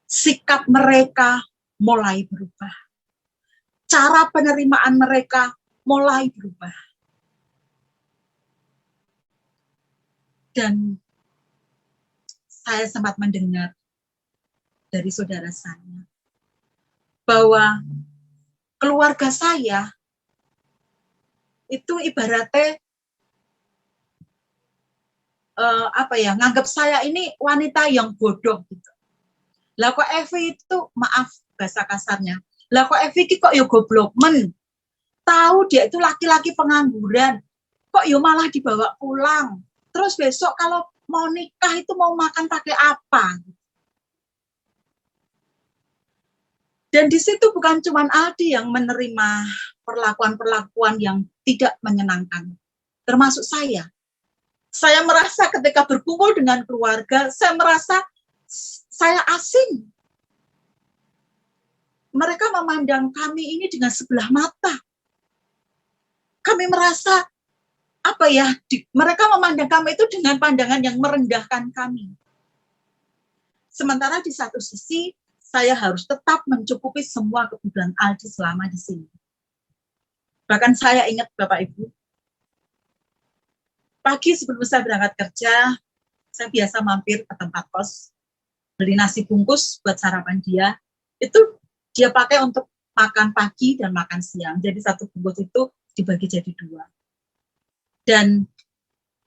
Sikap mereka mulai berubah. Cara penerimaan mereka mulai berubah. Dan saya sempat mendengar dari saudara saya bahwa keluarga saya itu ibaratnya nganggap saya ini wanita yang bodoh gitu. Lah kok Evi itu, maaf bahasa kasarnya, lah kok Evi kok ya goblok men, tahu dia itu laki-laki pengangguran, kok ya malah dibawa pulang, terus besok kalau mau nikah itu mau makan pakai apa? Dan di situ bukan cuma Aldi yang menerima perlakuan-perlakuan yang tidak menyenangkan, termasuk saya. Saya merasa ketika berkumpul dengan keluarga, saya merasa saya asing. Mereka memandang kami ini dengan sebelah mata. Kami merasa, mereka memandang kami itu dengan pandangan yang merendahkan kami. Sementara di satu sisi, saya harus tetap mencukupi semua kebutuhan Aldi selama di sini. Bahkan saya ingat Bapak Ibu, pagi sebelum saya berangkat kerja, saya biasa mampir ke tempat kos, beli nasi bungkus buat sarapan dia. Itu dia pakai untuk makan pagi dan makan siang. Jadi satu bungkus itu dibagi jadi 2. Dan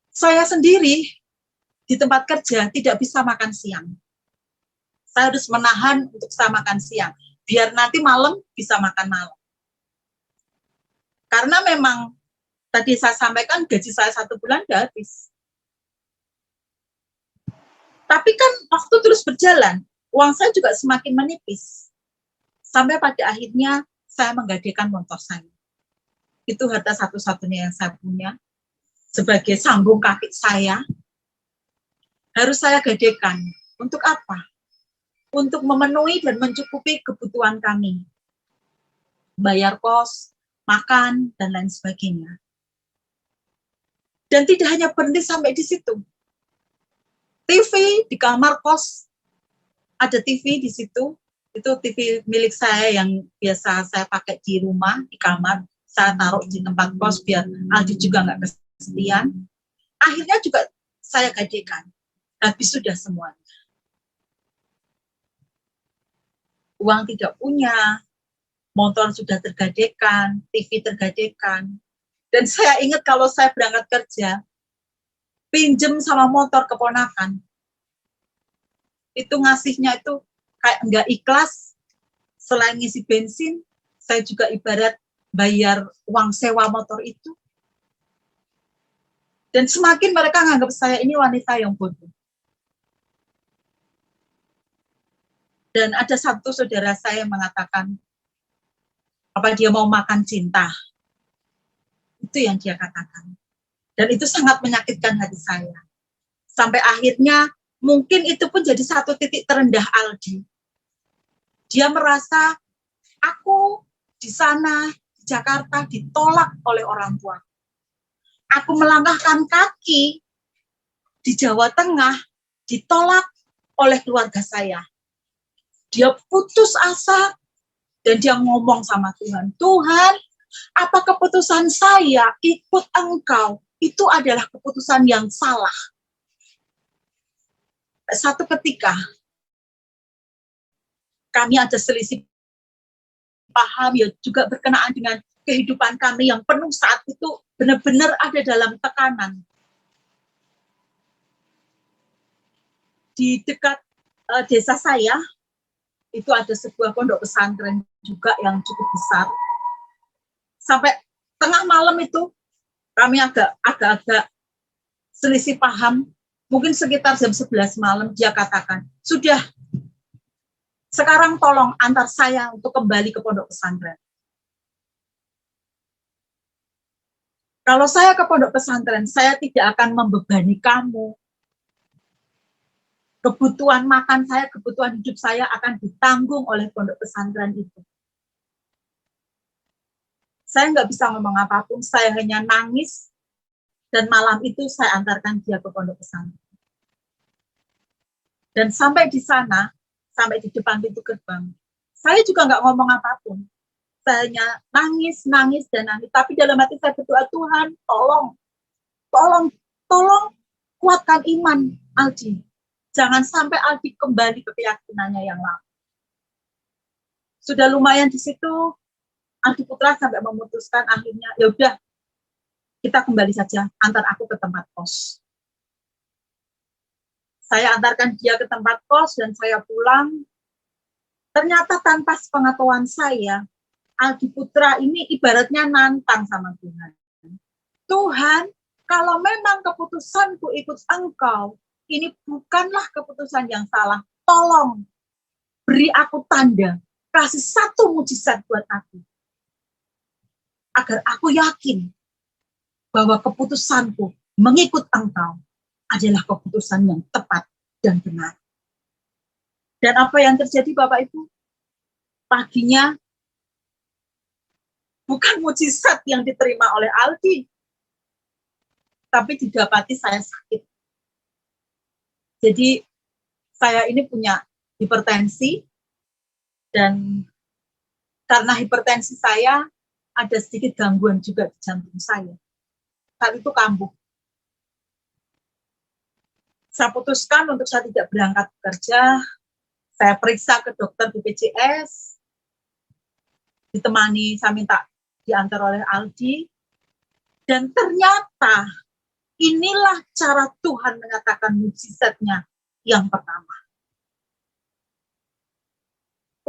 saya sendiri di tempat kerja tidak bisa makan siang. Saya harus menahan untuk saya makan siang, biar nanti malam bisa makan malam. Karena memang tadi saya sampaikan gaji saya 1 bulan udah habis. Tapi kan waktu terus berjalan, uang saya juga semakin menipis. Sampai pada akhirnya saya menggadaikan motor saya. Itu harta satu-satunya yang saya punya. Sebagai sambung kaki saya, harus saya gadaikan. Untuk apa? Untuk memenuhi dan mencukupi kebutuhan kami. Bayar kos, makan, dan lain sebagainya. Dan tidak hanya berhenti sampai di situ. TV di kamar kos, ada TV di situ. Itu TV milik saya yang biasa saya pakai di rumah, di kamar. Saya taruh di tempat kos biar Aldi juga nggak kesepian. Akhirnya juga saya gadaikan. Habis sudah semuanya. Uang tidak punya, motor sudah tergadaikan, TV tergadaikan. Dan saya ingat kalau saya berangkat kerja, pinjem sama motor keponakan, itu ngasihnya itu kayak nggak ikhlas. Selain ngisi bensin, saya juga ibarat bayar uang sewa motor itu. Dan semakin mereka menganggap saya ini wanita yang bodoh. Dan ada satu saudara saya yang mengatakan, apa dia mau makan cinta? Itu yang dia katakan. Dan itu sangat menyakitkan hati saya. Sampai akhirnya, mungkin itu pun jadi satu titik terendah Aldi. Dia merasa, aku di sana, di Jakarta, ditolak oleh orang tua. Aku melangkahkan kaki di Jawa Tengah, ditolak oleh keluarga saya. Dia putus asa dan dia ngomong sama Tuhan, Tuhan, apa keputusan saya ikut Engkau itu adalah keputusan yang salah. Satu ketika kami ada selisih paham, ya juga berkenaan dengan kehidupan kami yang penuh saat itu benar-benar ada dalam tekanan. Di dekat desa saya, itu ada sebuah pondok pesantren juga yang cukup besar. Sampai tengah malam itu kami agak-agak selisih paham. Mungkin sekitar jam 11 malam dia katakan, sudah, sekarang tolong antar saya untuk kembali ke pondok pesantren. Kalau saya ke pondok pesantren, saya tidak akan membebani kamu. Kebutuhan makan saya, kebutuhan hidup saya akan ditanggung oleh pondok pesantren itu. Saya nggak bisa ngomong apapun, saya hanya nangis, dan malam itu saya antarkan dia ke pondok pesantren. Dan sampai di sana, sampai di depan pintu gerbang, saya juga nggak ngomong apapun. Saya hanya nangis, dan nangis. Tapi dalam hati saya berdoa, Tuhan, tolong kuatkan iman Aldi. Jangan sampai Aldi kembali ke keyakinannya yang lama. Sudah lumayan di situ, Aldi Putra sampai memutuskan akhirnya, ya udah, kita kembali saja, antar aku ke tempat kos. Saya antarkan dia ke tempat kos dan saya pulang. Ternyata tanpa sepengetahuan saya, Aldi Putra ini ibaratnya nantang sama Tuhan. Tuhan, kalau memang keputusanku ikut Engkau, ini bukanlah keputusan yang salah. Tolong beri aku tanda, kasih satu mujizat buat aku. Agar aku yakin bahwa keputusanku mengikut Engkau adalah keputusan yang tepat dan benar. Dan apa yang terjadi Bapak Ibu? Paginya bukan mujizat yang diterima oleh Aldi. tapi didapati saya sakit. Jadi saya ini punya hipertensi, dan karena hipertensi saya ada sedikit gangguan juga di jantung saya. Saat itu kambuh. Saya putuskan untuk saya tidak berangkat bekerja. Saya periksa ke dokter BPJS, ditemani, saya minta diantar oleh Aldi, dan ternyata inilah cara Tuhan menyatakan mukjizatnya yang pertama.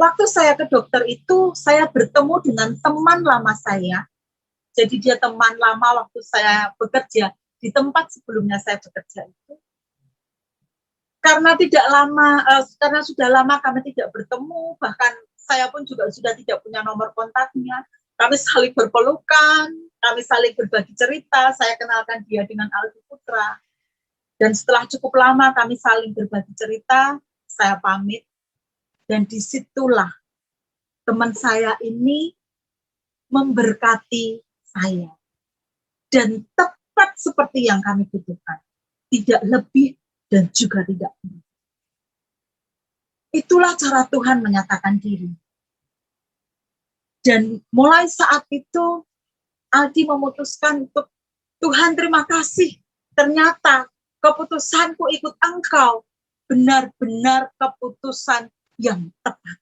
Waktu saya ke dokter itu, saya bertemu dengan teman lama saya. Jadi dia teman lama waktu saya bekerja di tempat sebelumnya saya bekerja itu. Karena karena sudah lama kami tidak bertemu, bahkan saya pun juga sudah tidak punya nomor kontaknya. Kami saling berpelukan, kami saling berbagi cerita. Saya kenalkan dia dengan Aldi Putra. Dan setelah cukup lama kami saling berbagi cerita, saya pamit. Dan disitulah teman saya ini memberkati saya. Dan tepat seperti yang kami butuhkan. Tidak lebih dan juga tidak kurang. Itulah cara Tuhan menyatakan diri. Dan mulai saat itu, Aldi memutuskan untuk, Tuhan terima kasih, ternyata keputusanku ikut Engkau, benar-benar keputusan yang tepat.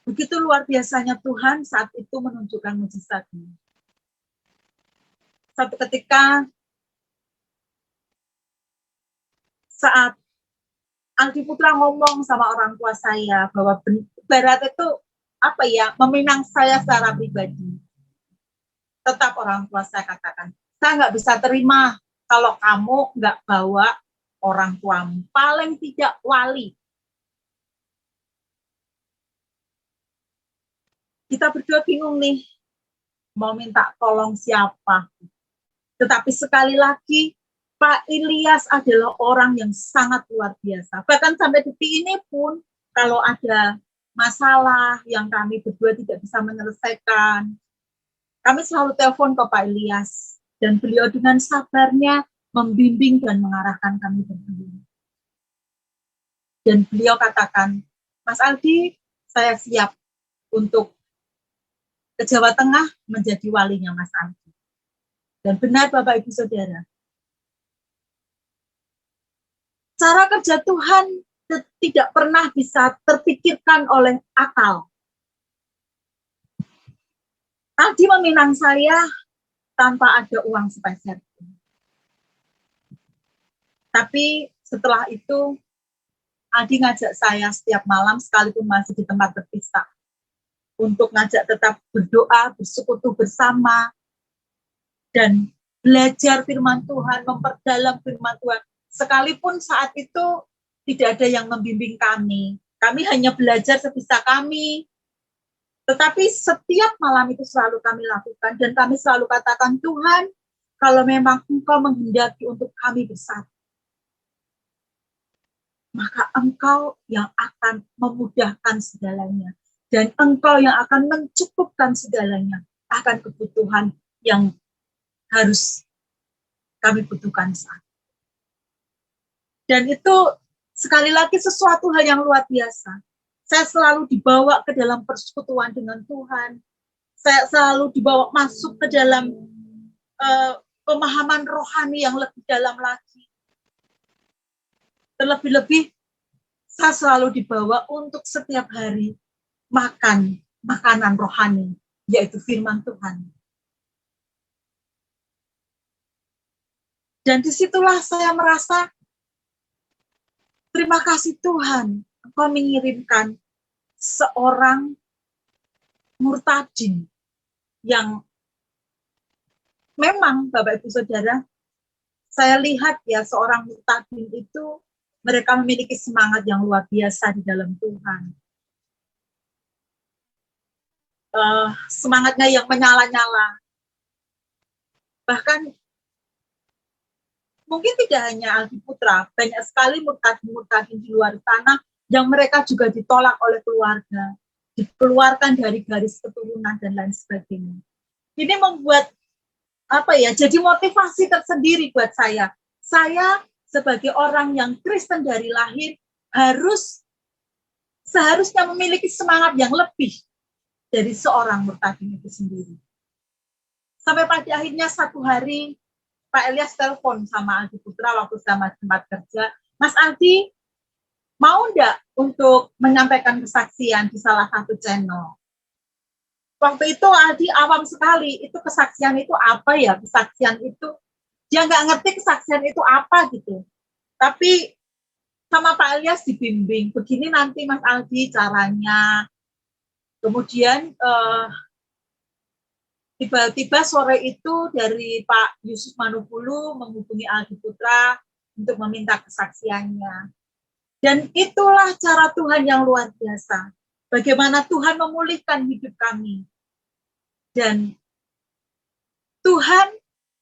Begitu luar biasanya Tuhan saat itu menunjukkan mukjizatnya. Satu ketika saat Aldi Putra ngomong sama orang tua saya bahwa barat itu meminang saya secara pribadi. Tetap orang tua saya katakan, saya nggak bisa terima kalau kamu nggak bawa orang tuamu, paling tidak wali. Kita berdua bingung nih, mau minta tolong siapa. Tetapi sekali lagi, Pak Ilyas adalah orang yang sangat luar biasa. Bahkan sampai detik ini pun, kalau ada masalah yang kami berdua tidak bisa menyelesaikan, kami selalu telepon ke Pak Ilyas. Dan beliau dengan sabarnya membimbing dan mengarahkan kami berdua. Dan beliau katakan, Mas Aldi, saya siap untuk ke Jawa Tengah menjadi walinya Mas Aldi. Dan benar Bapak Ibu Saudara, cara kerja Tuhan tidak pernah bisa terpikirkan oleh akal. Aldi meminang saya tanpa ada uang sepeser pun. Tapi setelah itu, Aldi ngajak saya setiap malam sekalipun masih di tempat terpisah, untuk ngajak tetap berdoa, bersekutu bersama, dan belajar firman Tuhan, memperdalam firman Tuhan. Sekalipun saat itu tidak ada yang membimbing kami. Kami hanya belajar sebisa kami. Tetapi setiap malam itu selalu kami lakukan. Dan kami selalu katakan, Tuhan, kalau memang Engkau menghendaki untuk kami bersatu, maka Engkau yang akan memudahkan segalanya. Dan Engkau yang akan mencukupkan segalanya akan kebutuhan yang harus kami butuhkan saat. Dan itu sekali lagi sesuatu hal yang luar biasa. Saya selalu dibawa ke dalam persekutuan dengan Tuhan. Saya selalu dibawa masuk ke dalam pemahaman rohani yang lebih dalam lagi. Terlebih-lebih, saya selalu dibawa untuk setiap hari makan makanan rohani, yaitu firman Tuhan. Dan disitulah saya merasa, terima kasih Tuhan, Engkau mengirimkan seorang murtadin yang memang Bapak Ibu Saudara, saya lihat ya seorang murtadin itu mereka memiliki semangat yang luar biasa di dalam Tuhan. Semangatnya yang menyala-nyala. Bahkan mungkin tidak hanya Aldi Putra, banyak sekali murtadin-murtadin di luar sana yang mereka juga ditolak oleh keluarga. dikeluarkan dari garis keturunan dan lain sebagainya. Ini membuat jadi motivasi tersendiri buat saya. Saya sebagai orang yang Kristen dari lahir seharusnya memiliki semangat yang lebih dari seorang Murtadin itu sendiri. Sampai pada akhirnya satu hari Pak Elias telepon sama Aldi Putra waktu sama tempat kerja, Mas Aldi, mau enggak untuk menyampaikan kesaksian di salah satu channel? Waktu itu Aldi awam sekali, itu kesaksian itu apa ya? Kesaksian itu, dia nggak ngerti kesaksian itu apa gitu. Tapi sama Pak Elias dibimbing, begini nanti Mas Aldi caranya. Kemudian tiba-tiba sore itu dari Pak Yusuf Manupulu menghubungi Aldi Putra untuk meminta kesaksiannya. Dan itulah cara Tuhan yang luar biasa. Bagaimana Tuhan memulihkan hidup kami. Dan Tuhan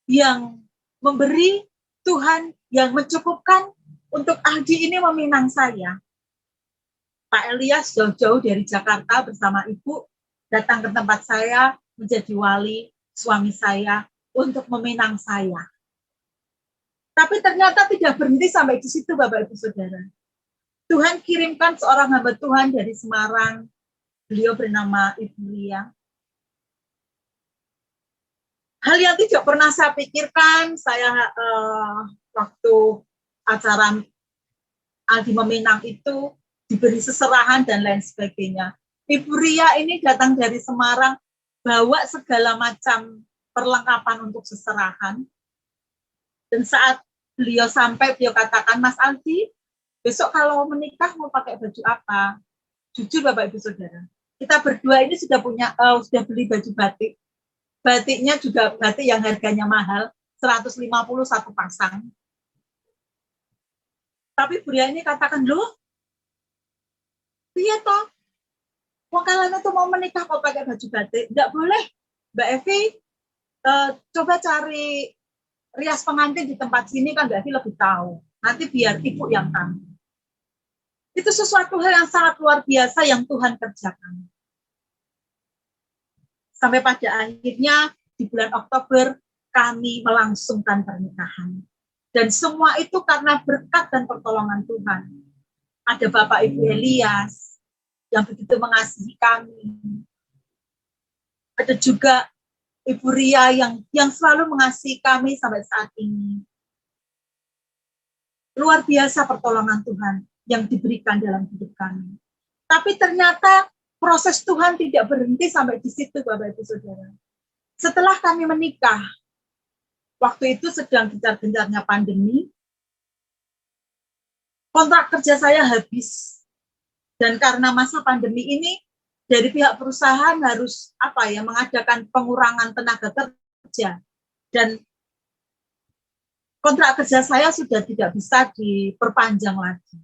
yang memberi, Tuhan yang mencukupkan untuk Aldi ini meminang saya. Pak Elias jauh-jauh dari Jakarta bersama ibu datang ke tempat saya menjadi wali suami saya untuk meminang saya. Tapi ternyata tidak berhenti sampai di situ, Bapak Ibu Saudara. Tuhan kirimkan seorang hamba Tuhan dari Semarang. Beliau bernama Ibu Lia. Hal yang tidak pernah saya pikirkan, saya waktu acara Aldi meminang itu diberi seserahan dan lain sebagainya. Ibu Ria ini datang dari Semarang, bawa segala macam perlengkapan untuk seserahan. Dan saat beliau sampai, beliau katakan, Mas Aldi, besok kalau menikah mau pakai baju apa? Jujur Bapak Ibu Saudara, kita berdua ini sudah beli baju batik. Batiknya juga batik yang harganya mahal, 150 satu pasang. Tapi Bu Ria ini katakan, loh, iya toh, wong kalian itu mau menikah mau pakai baju batik, enggak boleh. Mbak Evi, coba cari rias pengantin di tempat sini kan Mbak Evi lebih tahu. Nanti biar ibu yang tahu. Itu sesuatu hal yang sangat luar biasa yang Tuhan kerjakan. Sampai pada akhirnya di bulan Oktober kami melangsungkan pernikahan. Dan semua itu karena berkat dan pertolongan Tuhan. Ada Bapak Ibu Elias yang begitu mengasihi kami. Ada juga Ibu Ria yang selalu mengasihi kami sampai saat ini. Luar biasa pertolongan Tuhan yang diberikan dalam hidup kami. Tapi ternyata proses Tuhan tidak berhenti sampai di situ, Bapak Ibu Saudara. Setelah kami menikah, waktu itu sedang gencar-gencarnya pandemi, kontrak kerja saya habis. Dan karena masa pandemi ini, dari pihak perusahaan harus mengadakan pengurangan tenaga kerja. Dan kontrak kerja saya sudah tidak bisa diperpanjang lagi.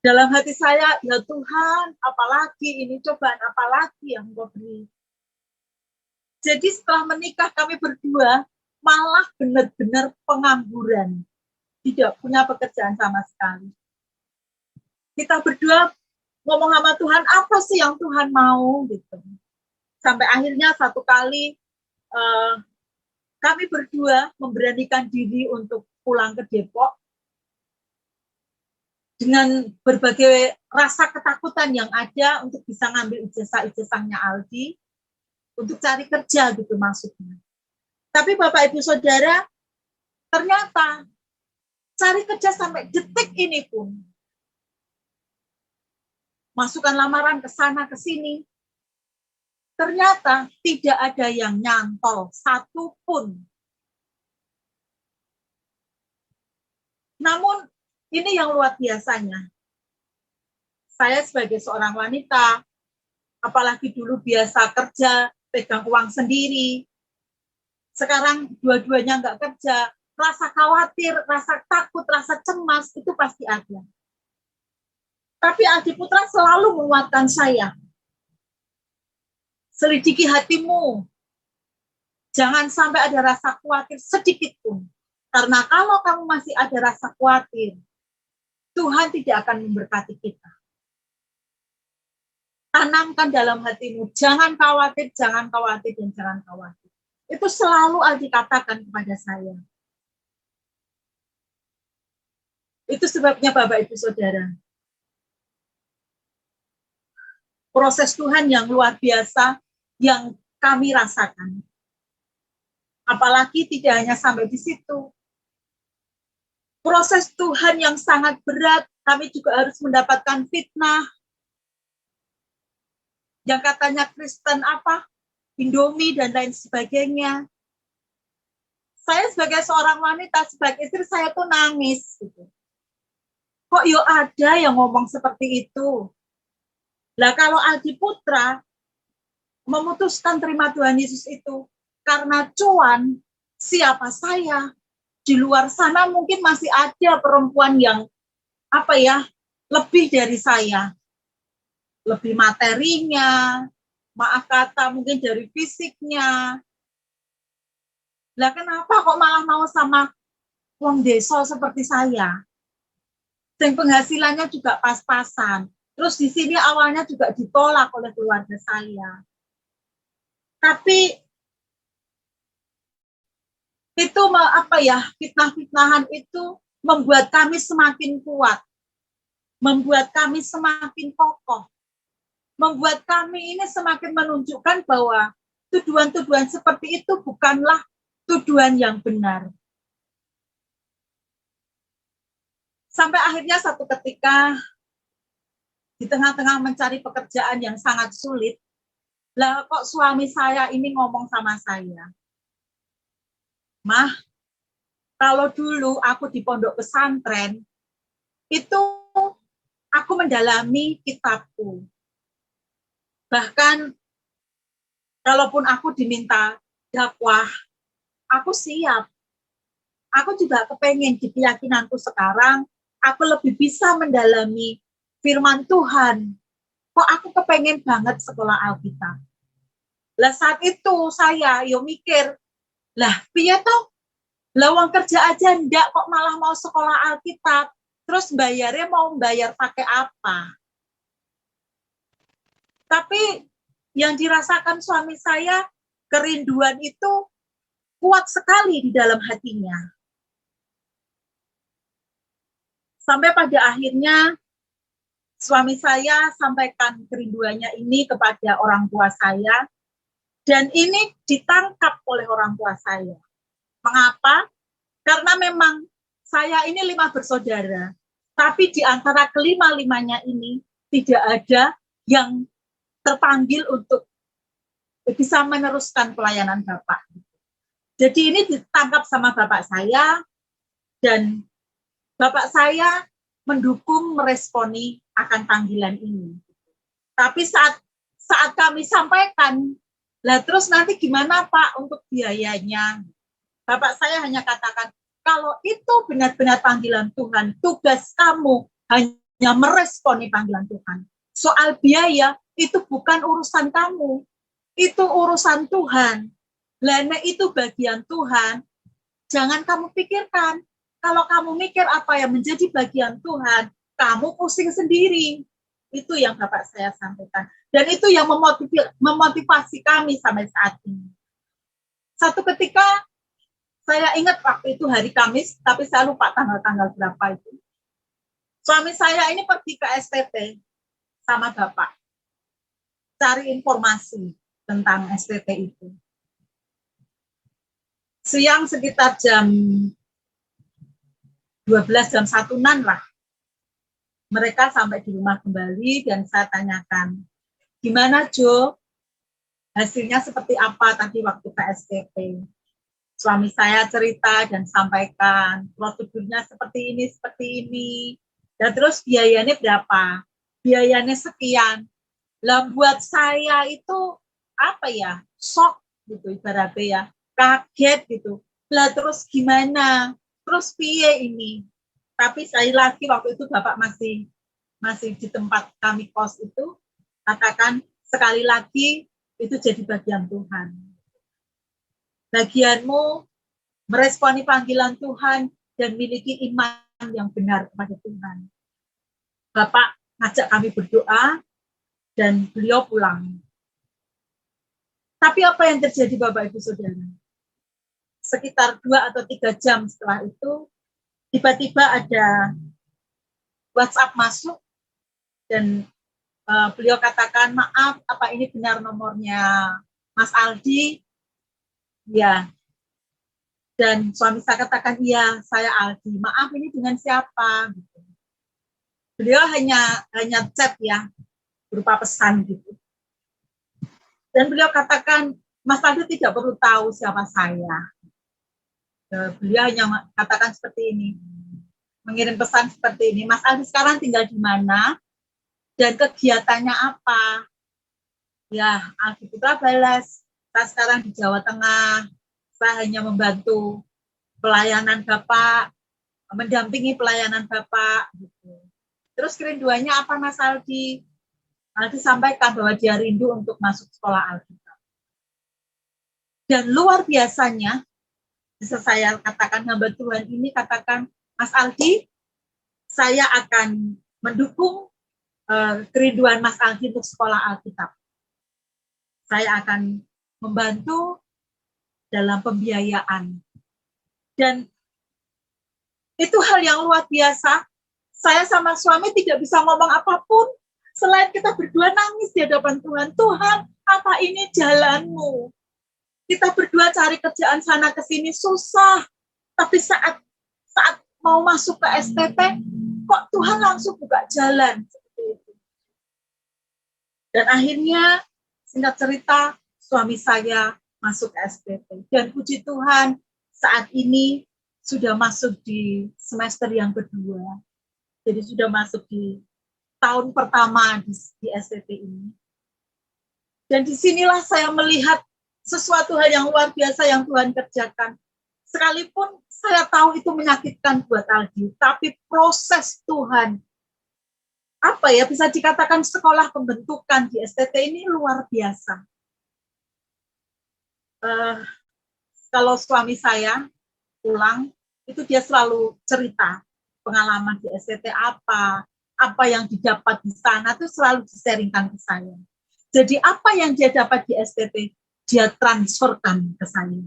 Dalam hati saya, ya Tuhan, apalagi ini cobaan apalagi yang Engkau beri. Jadi setelah menikah kami berdua malah benar-benar pengangguran. Tidak punya pekerjaan sama sekali. Kita berdua ngomong sama Tuhan, apa sih yang Tuhan mau? Gitu. Sampai akhirnya satu kali kami berdua memberanikan diri untuk pulang ke Depok. Dengan berbagai rasa ketakutan yang ada untuk bisa ngambil ijazah-ijazahnya Aldi, untuk cari kerja gitu maksudnya. Tapi Bapak Ibu Saudara, ternyata cari kerja sampai detik ini pun, masukkan lamaran ke sana ke sini, ternyata tidak ada yang nyantol satupun. Namun ini yang luar biasanya. Saya sebagai seorang wanita, apalagi dulu biasa kerja, pegang uang sendiri. Sekarang dua-duanya nggak kerja, rasa khawatir, rasa takut, rasa cemas, itu pasti ada. Tapi Aldi Putra selalu menguatkan saya. Selidiki hatimu. Jangan sampai ada rasa khawatir sedikit pun. Karena kalau kamu masih ada rasa khawatir, Tuhan tidak akan memberkati kita. tanamkan dalam hatimu, jangan khawatir, jangan khawatir, dan jangan khawatir. Itu selalu Aldi katakan kepada saya. Itu sebabnya Bapak Ibu Saudara, proses Tuhan yang luar biasa yang kami rasakan. Apalagi tidak hanya sampai di situ. Proses Tuhan yang sangat berat, kami juga harus mendapatkan fitnah. Yang katanya Kristen apa? Indomie dan lain sebagainya. Saya sebagai seorang wanita, sebagai istri, saya tuh nangis. Gitu. Kok yuk ada yang ngomong seperti itu? Lah kalau Aldi Putra memutuskan terima Tuhan Yesus itu karena cuan, siapa saya? Di luar sana mungkin masih ada perempuan yang lebih dari saya. Lebih materinya, maaf kata mungkin dari fisiknya. Lah kenapa kok malah mau sama wong desa seperti saya? Dan penghasilannya juga pas-pasan. Terus di sini awalnya juga ditolak oleh keluarga saya. Tapi itu fitnah-fitnahan itu membuat kami semakin kuat. Membuat kami semakin kokoh. Membuat kami ini semakin menunjukkan bahwa tuduhan-tuduhan seperti itu bukanlah tuduhan yang benar. Sampai akhirnya satu ketika di tengah-tengah mencari pekerjaan yang sangat sulit, lah kok suami saya ini ngomong sama saya, "Mah, kalau dulu aku di pondok pesantren, itu aku mendalami kitabku. Bahkan kalaupun aku diminta dakwah, aku siap. Aku juga kepengen di keyakinanku sekarang, aku lebih bisa mendalami firman Tuhan. Kok aku kepengen banget sekolah Alkitab." Lah saat itu saya mikir, lah piye toh? Lawang kerja aja ndak kok malah mau sekolah Alkitab. Terus bayarnya mau bayar pakai apa? Tapi yang dirasakan suami saya, kerinduan itu kuat sekali di dalam hatinya. Sampai pada akhirnya suami saya sampaikan kerinduannya ini kepada orang tua saya, dan ini ditangkap oleh orang tua saya. Mengapa? Karena memang saya ini 5 bersaudara, tapi di antara kelima-limanya ini tidak ada yang terpanggil untuk bisa meneruskan pelayanan Bapak. Jadi ini ditangkap sama Bapak saya, dan Bapak saya mendukung, meresponi akan panggilan ini. Tapi saat kami sampaikan, lah terus nanti gimana Pak untuk biayanya? Bapak saya hanya katakan, kalau itu benar-benar panggilan Tuhan, tugas kamu hanya meresponi panggilan Tuhan. Soal biaya, itu bukan urusan kamu. Itu urusan Tuhan. Lana itu bagian Tuhan. Jangan kamu pikirkan. Kalau kamu mikir apa yang menjadi bagian Tuhan, kamu pusing sendiri. Itu yang Bapak saya sampaikan. Dan itu yang memotivasi kami sampai saat ini. Satu ketika, saya ingat waktu itu hari Kamis, tapi saya lupa tanggal-tanggal berapa itu. Suami saya ini pergi ke STT sama Bapak. Cari informasi tentang STT itu. Siang sekitar jam 12 jam 1-an lah. Mereka sampai di rumah kembali dan saya tanyakan, gimana Jo? Hasilnya seperti apa tadi waktu ke STT? Suami saya cerita dan sampaikan, prosedurnya seperti ini. Dan terus biayanya berapa? Biayanya sekian. Lah buat saya itu shock gitu ibaratnya ya, kaget gitu. Lah terus gimana? Terus piye ini? Tapi sekali lagi waktu itu Bapak masih di tempat kami kos itu, katakan sekali lagi itu jadi bagian Tuhan. Bagianmu meresponi panggilan Tuhan dan miliki iman yang benar kepada Tuhan. Bapak ngajak kami berdoa, dan beliau pulang. Tapi apa yang terjadi Bapak Ibu Saudara? Sekitar 2 atau 3 jam setelah itu, tiba-tiba ada WhatsApp masuk dan beliau katakan, maaf, apa ini benar nomornya Mas Aldi? Ya. Dan suami saya katakan, iya, saya Aldi. Maaf, ini dengan siapa? Beliau hanya chat ya, berupa pesan gitu. Dan beliau katakan, Mas Aldi tidak perlu tahu siapa saya. Beliau hanya katakan seperti ini, mengirim pesan seperti ini, Mas Aldi sekarang tinggal di mana dan kegiatannya apa? Ya, Aldi Putra balas, saya sekarang di Jawa Tengah, saya hanya membantu pelayanan Bapak, mendampingi pelayanan Bapak. Gitu. Terus kerinduannya apa Mas Aldi? Aldi sampaikan bahwa dia rindu untuk masuk sekolah Alkitab. Dan luar biasanya, bisa saya katakan hamba Tuhan ini katakan, Mas Aldi, saya akan mendukung kerinduan Mas Aldi untuk sekolah Alkitab. Saya akan membantu dalam pembiayaan. Dan itu hal yang luar biasa. Saya sama suami tidak bisa ngomong apapun, selain kita berdua nangis di hadapan Tuhan. Tuhan, apa ini jalanmu? Kita berdua cari kerjaan sana ke sini susah, tapi saat mau masuk ke STT, kok Tuhan langsung buka jalan seperti itu. Dan akhirnya, singkat cerita, suami saya masuk ke STT. Dan puji Tuhan, saat ini sudah masuk di semester yang kedua. Jadi sudah masuk di tahun pertama di STT ini. Dan disinilah saya melihat sesuatu hal yang luar biasa yang Tuhan kerjakan. Sekalipun saya tahu itu menyakitkan buat Aldi, tapi proses Tuhan, apa ya, bisa dikatakan sekolah pembentukan di STT ini luar biasa. Kalau suami saya pulang, itu dia selalu cerita pengalaman di STT apa yang didapat di sana, itu selalu disaringkan ke saya. Jadi apa yang dia dapat di STT, dia transferkan ke saya.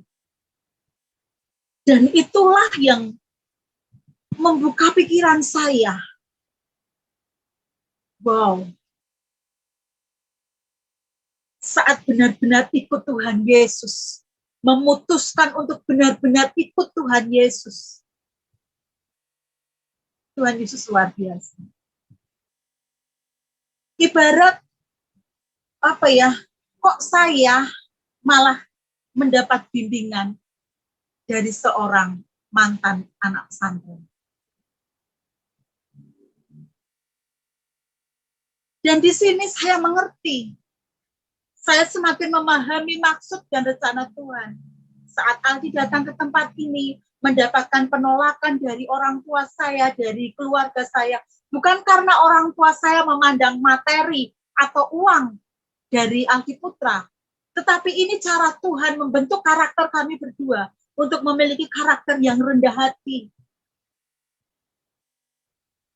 Dan itulah yang membuka pikiran saya. Wow. Saat benar-benar ikut Tuhan Yesus, memutuskan untuk benar-benar ikut Tuhan Yesus. Tuhan Yesus luar biasa. Ibarat, apa ya, kok saya malah mendapat bimbingan dari seorang mantan anak pesantren. Dan di sini saya mengerti, saya semakin memahami maksud dan rencana Tuhan. Saat Aldi datang ke tempat ini, mendapatkan penolakan dari orang tua saya, dari keluarga saya, bukan karena orang tua saya memandang materi atau uang dari Aldi Putra, tetapi ini cara Tuhan membentuk karakter kami berdua untuk memiliki karakter yang rendah hati.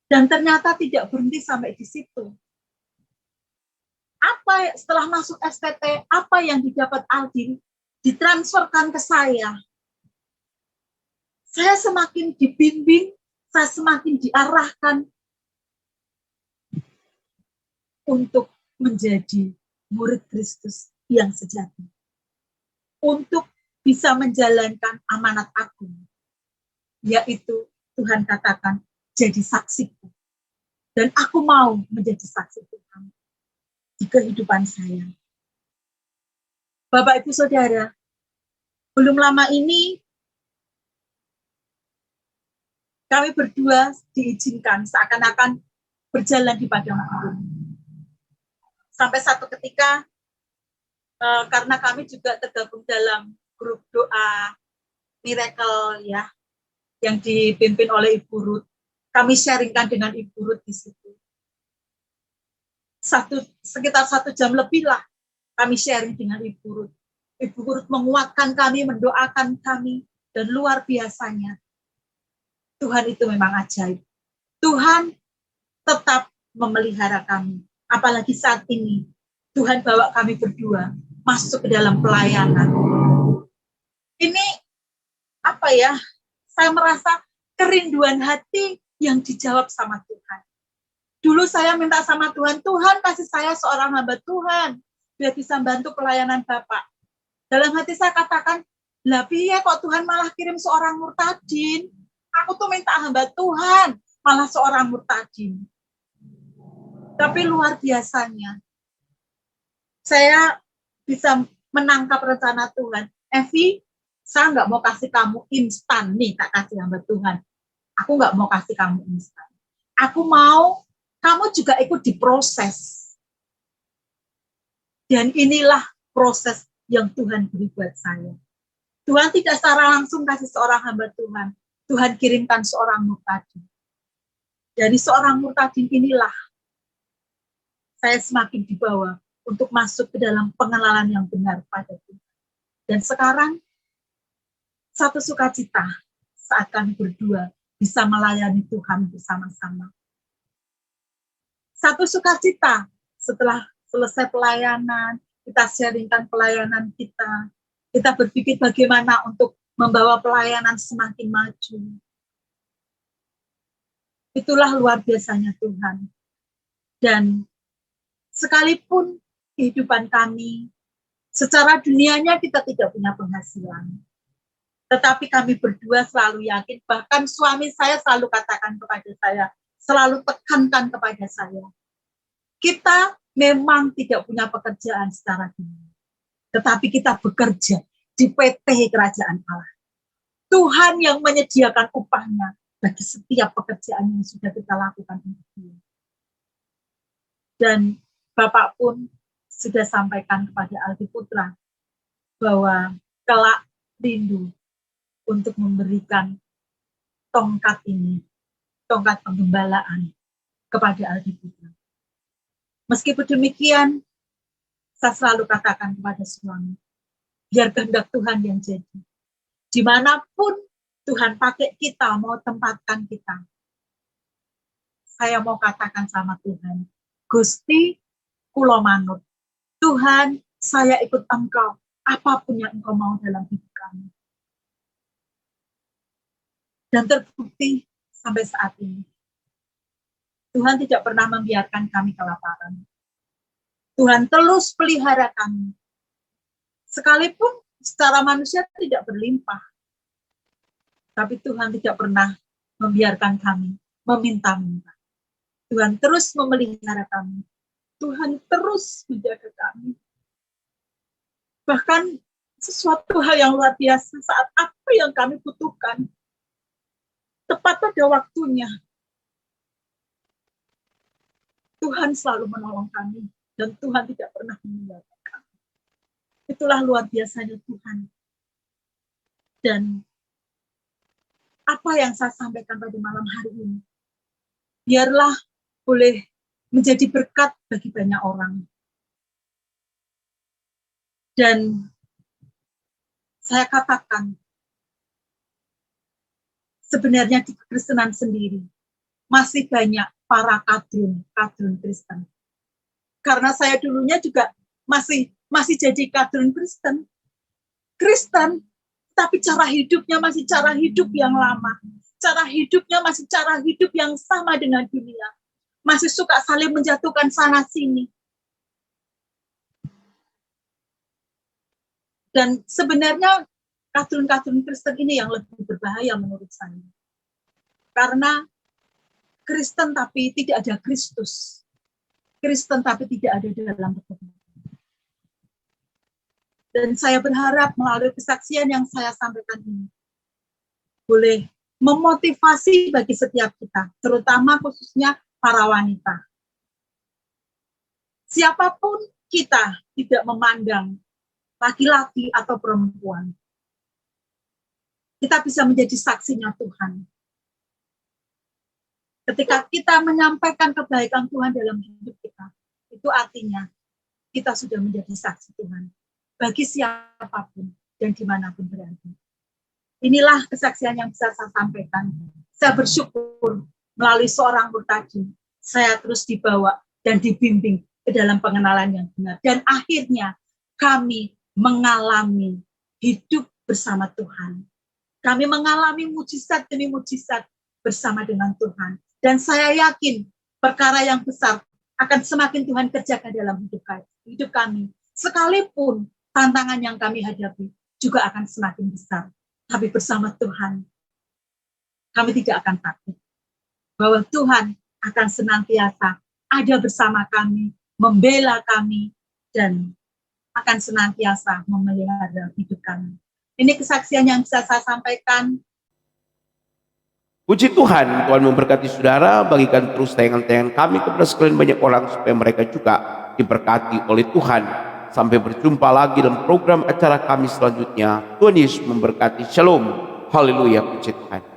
Dan ternyata tidak berhenti sampai di situ. Apa setelah masuk STT, apa yang didapat Aldi ditransferkan ke saya. Saya semakin dibimbing, saya semakin diarahkan untuk menjadi murid Kristus yang sejati. Untuk bisa menjalankan amanat agung, yaitu Tuhan katakan, jadi saksiku. Dan aku mau menjadi saksi Tuhan di kehidupan saya. Bapak, Ibu, Saudara, belum lama ini kami berdua diizinkan seakan-akan berjalan di padang gurun. Sampai satu ketika, karena kami juga tergabung dalam grup doa miracle ya, yang dipimpin oleh Ibu Ruth. Kami sharingkan dengan Ibu Ruth di situ. Sekitar 1 jam lebih lah kami sharing dengan Ibu Ruth. Ibu Ruth menguatkan kami, mendoakan kami, dan luar biasanya Tuhan itu memang ajaib. Tuhan tetap memelihara kami. Apalagi saat ini, Tuhan bawa kami berdua masuk ke dalam pelayanan. Ini apa ya? Saya merasa kerinduan hati yang dijawab sama Tuhan. Dulu saya minta sama Tuhan, Tuhan kasih saya seorang hamba Tuhan, biar bisa bantu pelayanan Bapak. Dalam hati saya katakan, lah piye kok Tuhan malah kirim seorang murtadin? Aku tuh minta hamba Tuhan, malah seorang murtadin. Tapi luar biasanya, saya bisa menangkap rencana Tuhan. Evi, saya nggak mau kasih kamu instan nih, tak kasih hamba Tuhan. Aku nggak mau kasih kamu instan. Aku mau kamu juga ikut diproses. Dan inilah proses yang Tuhan beri buat saya. Tuhan tidak secara langsung kasih seorang hamba Tuhan. Tuhan kirimkan seorang murtadin. Dari seorang murtadin inilah saya semakin dibawa untuk masuk ke dalam pengenalan yang benar pada Tuhan. Dan sekarang, satu sukacita saat kami berdua bisa melayani Tuhan bersama-sama. Satu sukacita setelah selesai pelayanan, kita sharingkan pelayanan kita. Kita berpikir bagaimana untuk membawa pelayanan semakin maju. Itulah luar biasanya Tuhan. Dan sekalipun kehidupan kami, secara dunianya kita tidak punya penghasilan. Tetapi kami berdua selalu yakin, bahkan suami saya selalu katakan kepada saya, selalu tekankan kepada saya, kita memang tidak punya pekerjaan secara dunia, tetapi kita bekerja di PT Kerajaan Allah. Tuhan yang menyediakan upahnya bagi setiap pekerjaan yang sudah kita lakukan untuk Dia. Dan Bapak pun sudah sampaikan kepada Aldi Putra bahwa kelak rindu untuk memberikan tongkat ini, tongkat penggembalaan kepada Aldi Putra. Meskipun demikian, saya selalu katakan kepada suami, biar kehendak Tuhan yang jadi. Dimanapun Tuhan pakai kita, mau tempatkan kita. Saya mau katakan sama Tuhan, Gusti kulo manut. Tuhan, saya ikut Engkau, apapun yang Engkau mau dalam hidup kami. Dan terbukti sampai saat ini, Tuhan tidak pernah membiarkan kami kelaparan. Tuhan terus pelihara kami. Sekalipun secara manusia tidak berlimpah. Tapi Tuhan tidak pernah membiarkan kami meminta-minta. Tuhan terus memelihara kami. Tuhan terus menjaga kami. Bahkan sesuatu hal yang luar biasa saat apa yang kami butuhkan, tepat pada waktunya, Tuhan selalu menolong kami, dan Tuhan tidak pernah meninggalkan kami. Itulah luar biasanya Tuhan. Dan apa yang saya sampaikan pada malam hari ini, biarlah boleh menjadi berkat bagi banyak orang. Dan saya katakan, sebenarnya di kekristenan sendiri, masih banyak para kadrun Kristen. Karena saya dulunya juga masih jadi kadrun Kristen, tapi cara hidupnya masih cara hidup yang lama. Cara hidupnya masih cara hidup yang sama dengan dunia. Masih suka saling menjatuhkan sana-sini. Dan sebenarnya kadrun Kristen ini yang lebih berbahaya menurut saya. Karena Kristen tapi tidak ada Kristus. Kristen tapi tidak ada dalam kebenaran. Dan saya berharap melalui kesaksian yang saya sampaikan ini, boleh memotivasi bagi setiap kita, terutama khususnya para wanita. Siapapun kita tidak memandang laki-laki atau perempuan. Kita bisa menjadi saksinya Tuhan. Ketika kita menyampaikan kebaikan Tuhan dalam hidup kita, itu artinya kita sudah menjadi saksi Tuhan bagi siapapun dan dimanapun berada. Inilah kesaksian yang bisa saya sampaikan. Saya bersyukur melalui seorang murtadin, saya terus dibawa dan dibimbing ke dalam pengenalan yang benar. Dan akhirnya kami mengalami hidup bersama Tuhan. Kami mengalami mujizat demi mujizat bersama dengan Tuhan. Dan saya yakin perkara yang besar akan semakin Tuhan kerjakan dalam hidup kami. Sekalipun tantangan yang kami hadapi juga akan semakin besar. Tapi bersama Tuhan, kami tidak akan takut. Bahwa Tuhan akan senantiasa ada bersama kami, membela kami, dan akan senantiasa memelihara hidup kami. Ini kesaksian yang bisa saya sampaikan. Puji Tuhan, Tuhan memberkati saudara, bagikan terus tayangan-tayangan kami kepada sekalian banyak orang supaya mereka juga diberkati oleh Tuhan. Sampai berjumpa lagi dalam program acara kami selanjutnya. Tuhan Yesus memberkati. Shalom. Haleluya, puji Tuhan.